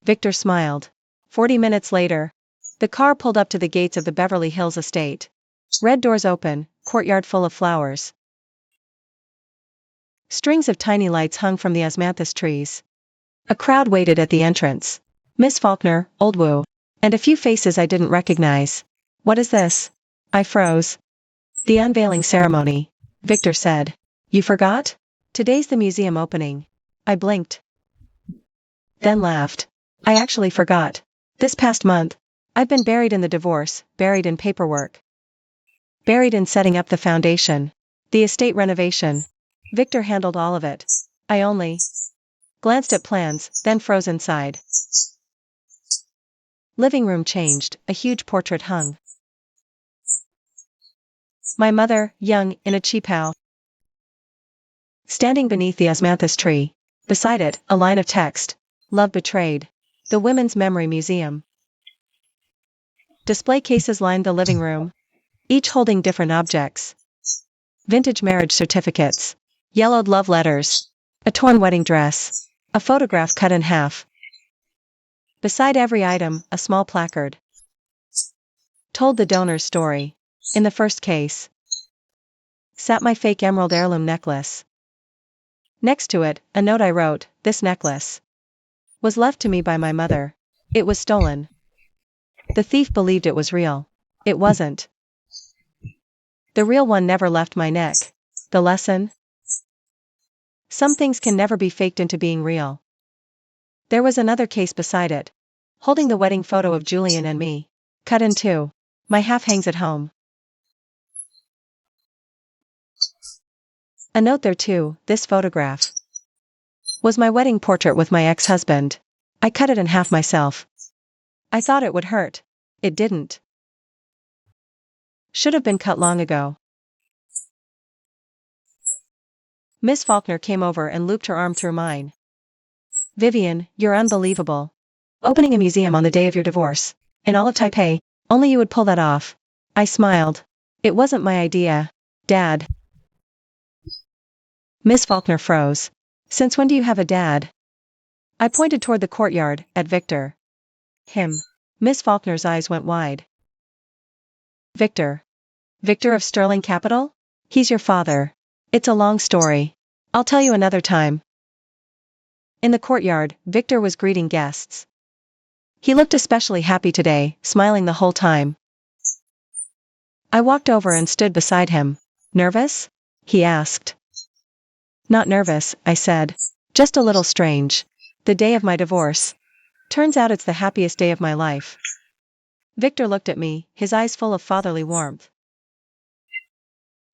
Speaker 1: Victor smiled. 40 minutes later. The car pulled up to the gates of the Beverly Hills estate. Red doors open, courtyard full of flowers. Strings of tiny lights hung from the osmanthus trees. A crowd waited at the entrance. Miss Faulkner, Old Woo. And a few faces I didn't recognize. What is this? I froze. The unveiling ceremony. Victor said. You forgot? Today's the museum opening. I blinked. Then laughed. I actually forgot. This past month, I've been buried in the divorce, buried in paperwork. Buried in setting up the foundation. The estate renovation. Victor handled all of it. I only glanced at plans, then froze inside. Living room changed, a huge portrait hung. My mother, young, in a cheapao. Standing beneath the osmanthus tree. Beside it, a line of text. Love betrayed. The Women's Memory Museum. Display cases lined the living room. Each holding different objects. Vintage marriage certificates. Yellowed love letters. A torn wedding dress. A photograph cut in half. Beside every item, a small placard. Told the donor's story. In the first case. Sat my fake emerald heirloom necklace. Next to it, a note I wrote, this necklace was left to me by my mother. It was stolen. The thief believed it was real. It wasn't. The real one never left my neck. The lesson? Some things can never be faked into being real. There was another case beside it. Holding the wedding photo of Julian and me. Cut in two. My half hangs at home. A note there too, this photograph was my wedding portrait with my ex-husband. I cut it in half myself. I thought it would hurt. It didn't. Should have been cut long ago. Miss Faulkner came over and looped her arm through mine. Vivian, you're unbelievable. Opening a museum on the day of your divorce. In all of Taipei, only you would pull that off. I smiled. It wasn't my idea, Dad. Miss Faulkner froze. Since when do you have a dad? I pointed toward the courtyard, at Victor. Him. Miss Faulkner's eyes went wide. Victor. Victor of Sterling Capital? He's your father. It's a long story. I'll tell you another time. In the courtyard, Victor was greeting guests. He looked especially happy today, smiling the whole time. I walked over and stood beside him. Nervous? He asked. Not nervous, I said. Just a little strange. The day of my divorce. Turns out it's the happiest day of my life. Victor looked at me, his eyes full of fatherly warmth.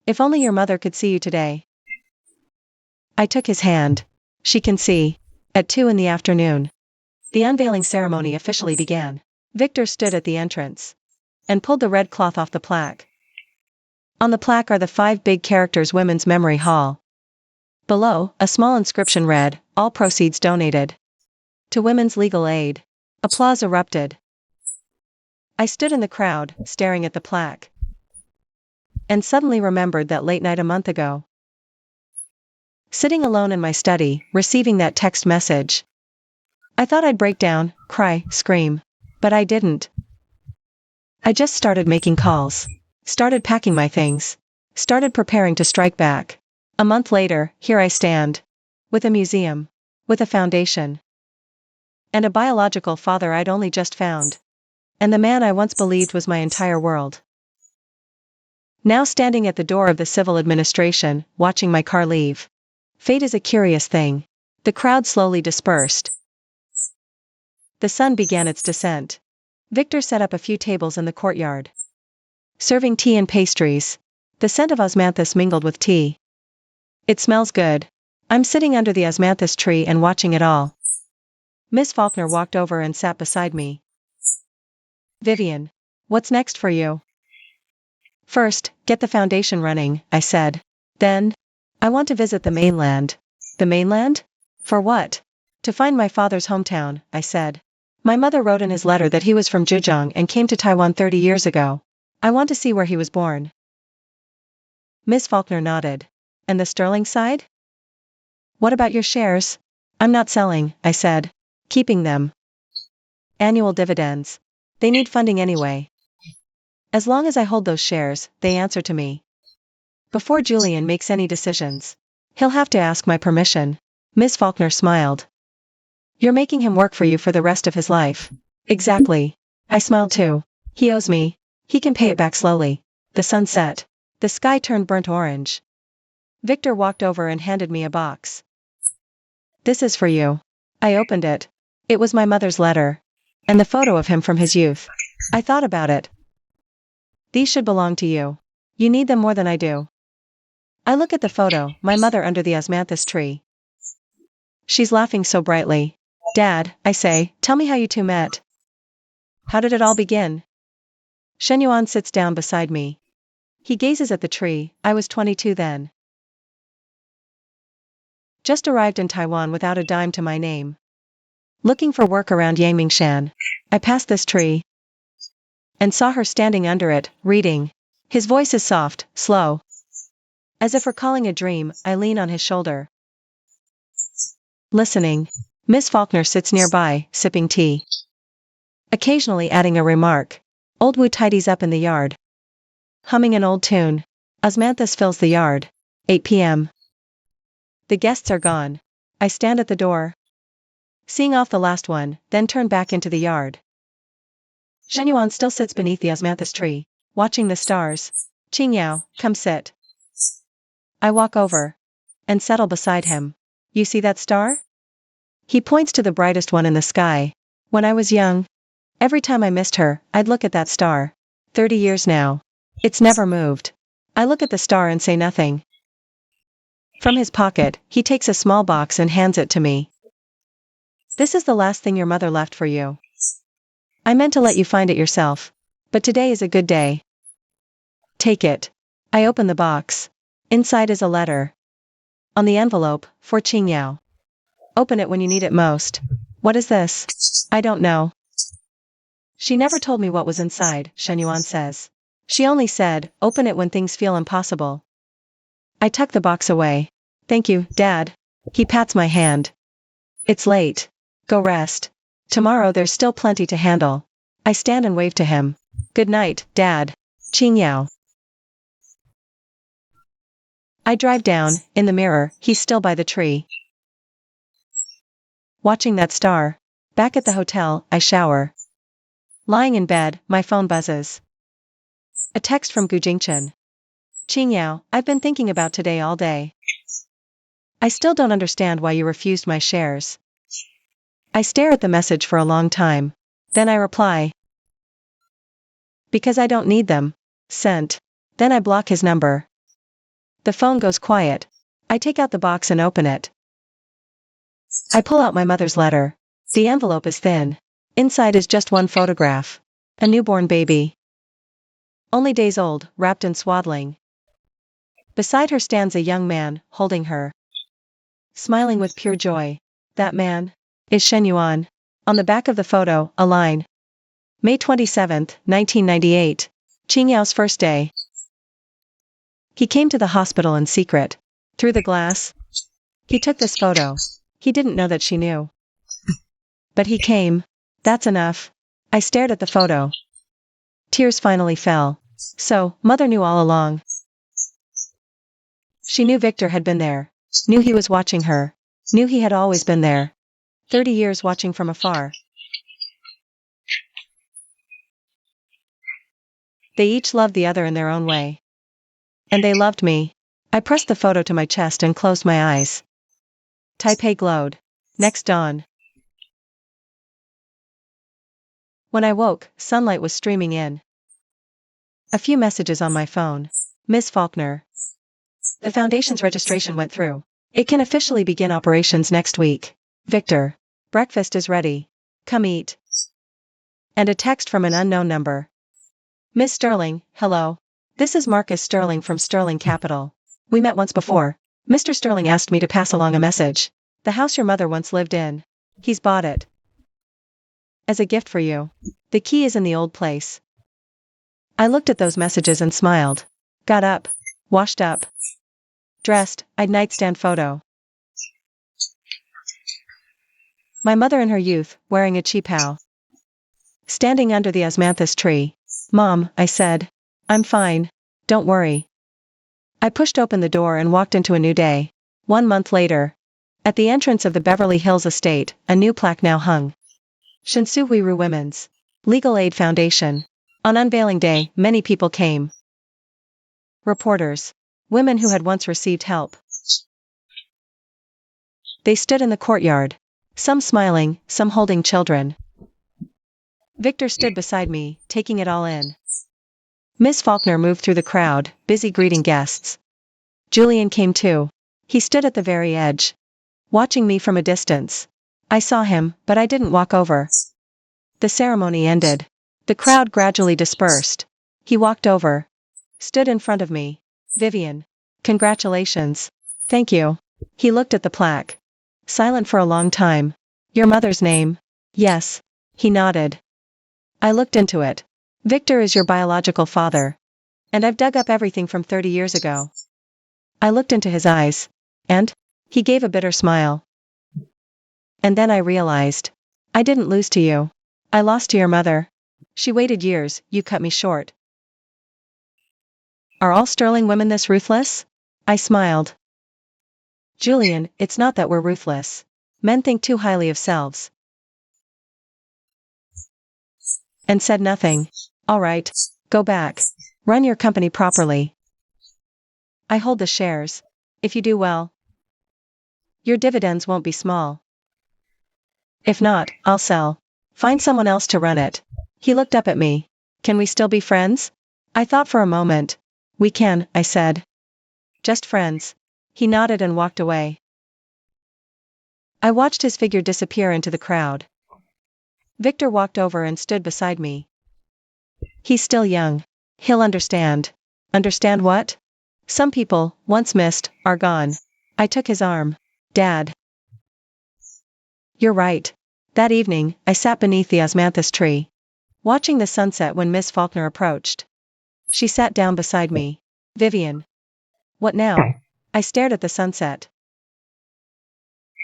Speaker 1: If only your mother could see you today. I took his hand. She can see. At 2 in the afternoon. The unveiling ceremony officially began. Victor stood at the entrance and pulled the red cloth off the plaque. On the plaque are the 5 big characters Women's Memory Hall. Below, a small inscription read, all proceeds donated to Women's Legal Aid. Applause erupted. I stood in the crowd, staring at the plaque. And suddenly remembered that late night a month ago. Sitting alone in my study, receiving that text message. I thought I'd break down, cry, scream. But I didn't. I just started making calls. Started packing my things. Started preparing to strike back. A month later, here I stand. With a museum. With a foundation. And a biological father I'd only just found. And the man I once believed was my entire world. Now standing at the door of the civil administration, watching my car leave. Fate is a curious thing. The crowd slowly dispersed. The sun began its descent. Victor set up a few tables in the courtyard. Serving tea and pastries. The scent of osmanthus mingled with tea. It smells good. I'm sitting under the osmanthus tree and watching it all. Miss Faulkner walked over and sat beside me. Vivian, what's next for you? First, get the foundation running, I said. Then, I want to visit the mainland. The mainland? For what? To find my father's hometown, I said. My mother wrote in his letter that he was from Zhejiang and came to Taiwan 30 years ago. I want to see where he was born. Miss Faulkner nodded. And the sterling side? What about your shares? I'm not selling, I said. Keeping them. Annual dividends. They need funding anyway. As long as I hold those shares, they answer to me. Before Julian makes any decisions, he'll have to ask my permission. Miss Faulkner smiled. You're making him work for you for the rest of his life. Exactly. I smiled too. He owes me. He can pay it back slowly. The sun set. The sky turned burnt orange. Victor walked over and handed me a box. This is for you. I opened it. It was my mother's letter. And the photo of him from his youth. I thought about it. These should belong to you. You need them more than I do. I look at the photo, my mother under the osmanthus tree. She's laughing so brightly. Dad, I say, tell me how you two met. How did it all begin? Shenyuan sits down beside me. He gazes at the tree. I was 22 then. Just arrived in Taiwan without a dime to my name. Looking for work around Yangmingshan. I passed this tree. And saw her standing under it, reading. His voice is soft, slow. As if recalling a dream, I lean on his shoulder. Listening. Miss Faulkner sits nearby, sipping tea. Occasionally adding a remark. Old Wu tidies up in the yard. Humming an old tune. Osmanthus fills the yard. 8 p.m. The guests are gone. I stand at the door. Seeing off the last one, then turn back into the yard. Shenyuan still sits beneath the osmanthus tree, watching the stars. Qingyao, come sit. I walk over. And settle beside him. You see that star? He points to the brightest one in the sky. When I was young, every time I missed her, I'd look at that star. 30 years now. It's never moved. I look at the star and say nothing. From his pocket, he takes a small box and hands it to me. This is the last thing your mother left for you. I meant to let you find it yourself. But today is a good day. Take it. I open the box. Inside is a letter. On the envelope, for Qingyao. Open it when you need it most. What is this? I don't know. She never told me what was inside, Shenyuan says. She only said, open it when things feel impossible. I tuck the box away. Thank you, Dad. He pats my hand. It's late. Go rest. Tomorrow there's still plenty to handle. I stand and wave to him. Good night, Dad. Qing Yao. I drive down. In the mirror, he's still by the tree, watching that star. Back at the hotel, I shower. Lying in bed, my phone buzzes. A text from Gu Jingchen. Qing Yao, I've been thinking about today all day. I still don't understand why you refused my shares. I stare at the message for a long time. Then I reply. Because I don't need them. Sent. Then I block his number. The phone goes quiet. I take out the box and open it. I pull out my mother's letter. The envelope is thin. Inside is just one photograph. A newborn baby. Only days old, wrapped in swaddling. Beside her stands a young man, holding her. Smiling with pure joy. That man is Shen Yuan. On the back of the photo, a line. May 27, 1998. Qing Yao's first day. He came to the hospital in secret. Through the glass. He took this photo. He didn't know that she knew. But he came. That's enough. I stared at the photo. Tears finally fell. So, Mother knew all along. She knew Victor had been there. Knew he was watching her. Knew he had always been there. 30 years watching from afar. They each loved the other in their own way. And they loved me. I pressed the photo to my chest and closed my eyes. Taipei glowed. Next dawn. When I woke, sunlight was streaming in. A few messages on my phone. Ms. Faulkner. The Foundation's registration went through. It can officially begin operations next week. Victor. Breakfast is ready. Come eat. And a text from an unknown number. Miss Sterling, hello. This is Marcus Sterling from Sterling Capital. We met once before. Mr. Sterling asked me to pass along a message. The house your mother once lived in. He's bought it. As a gift for you. The key is in the old place. I looked at those messages and smiled. Got up. Washed up. Dressed, I'd nightstand photo. My mother in her youth, wearing a qipao. Standing under the osmanthus tree. Mom, I said. I'm fine. Don't worry. I pushed open the door and walked into a new day. 1 month later. At the entrance of the Beverly Hills estate, a new plaque now hung. Shinsu Wiru Women's Legal Aid Foundation. On unveiling day, many people came. Reporters. Women who had once received help. They stood in the courtyard. Some smiling, some holding children. Victor stood beside me, taking it all in. Miss Faulkner moved through the crowd, busy greeting guests. Julian came too. He stood at the very edge. Watching me from a distance. I saw him, but I didn't walk over. The ceremony ended. The crowd gradually dispersed. He walked over. Stood in front of me. Vivian. Congratulations. Thank you. He looked at the plaque. Silent for a long time. Your mother's name? Yes. He nodded. I looked into it. Victor is your biological father. And I've dug up everything from 30 years ago. I looked into his eyes. And? He gave a bitter smile. And then I realized. I didn't lose to you. I lost to your mother. She waited years, you cut me short. Are all Sterling women this ruthless? I smiled. Julian, it's not that we're ruthless. Men think too highly of selves. And said nothing. All right, go back. Run your company properly. I hold the shares. If you do well, your dividends won't be small. If not, I'll sell. Find someone else to run it. He looked up at me. Can we still be friends? I thought for a moment. We can, I said. Just friends. He nodded and walked away. I watched his figure disappear into the crowd. Victor walked over and stood beside me. He's still young. He'll understand. Understand what? Some people, once missed, are gone. I took his arm. Dad. You're right. That evening, I sat beneath the osmanthus tree, watching the sunset when Miss Faulkner approached. She sat down beside me. Vivian. What now? I stared at the sunset.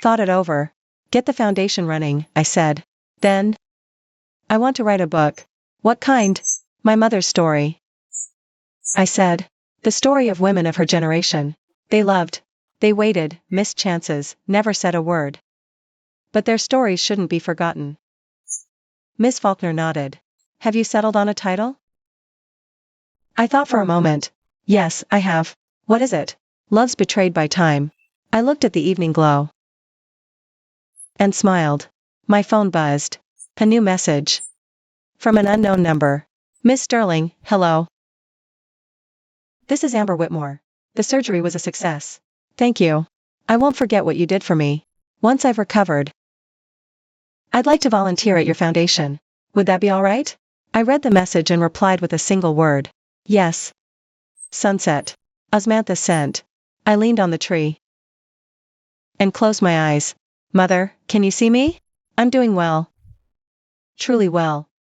Speaker 1: Thought it over. Get the foundation running, I said. Then, I want to write a book. What kind? My mother's story, I said. The story of women of her generation. They loved. They waited, missed chances, never said a word. But their stories shouldn't be forgotten. Miss Faulkner nodded. Have you settled on a title? I thought for a moment. Yes, I have. What is it? Love's betrayed by time. I looked at the evening glow. And smiled. My phone buzzed. A new message. From an unknown number. Miss Sterling, hello. This is Amber Whitmore. The surgery was a success. Thank you. I won't forget what you did for me. Once I've recovered, I'd like to volunteer at your foundation. Would that be all right? I read the message and replied with a single word. Yes. Sunset. Osmanthus scent. I leaned on the tree and closed my eyes. Mother, can you see me? I'm doing well. Truly well.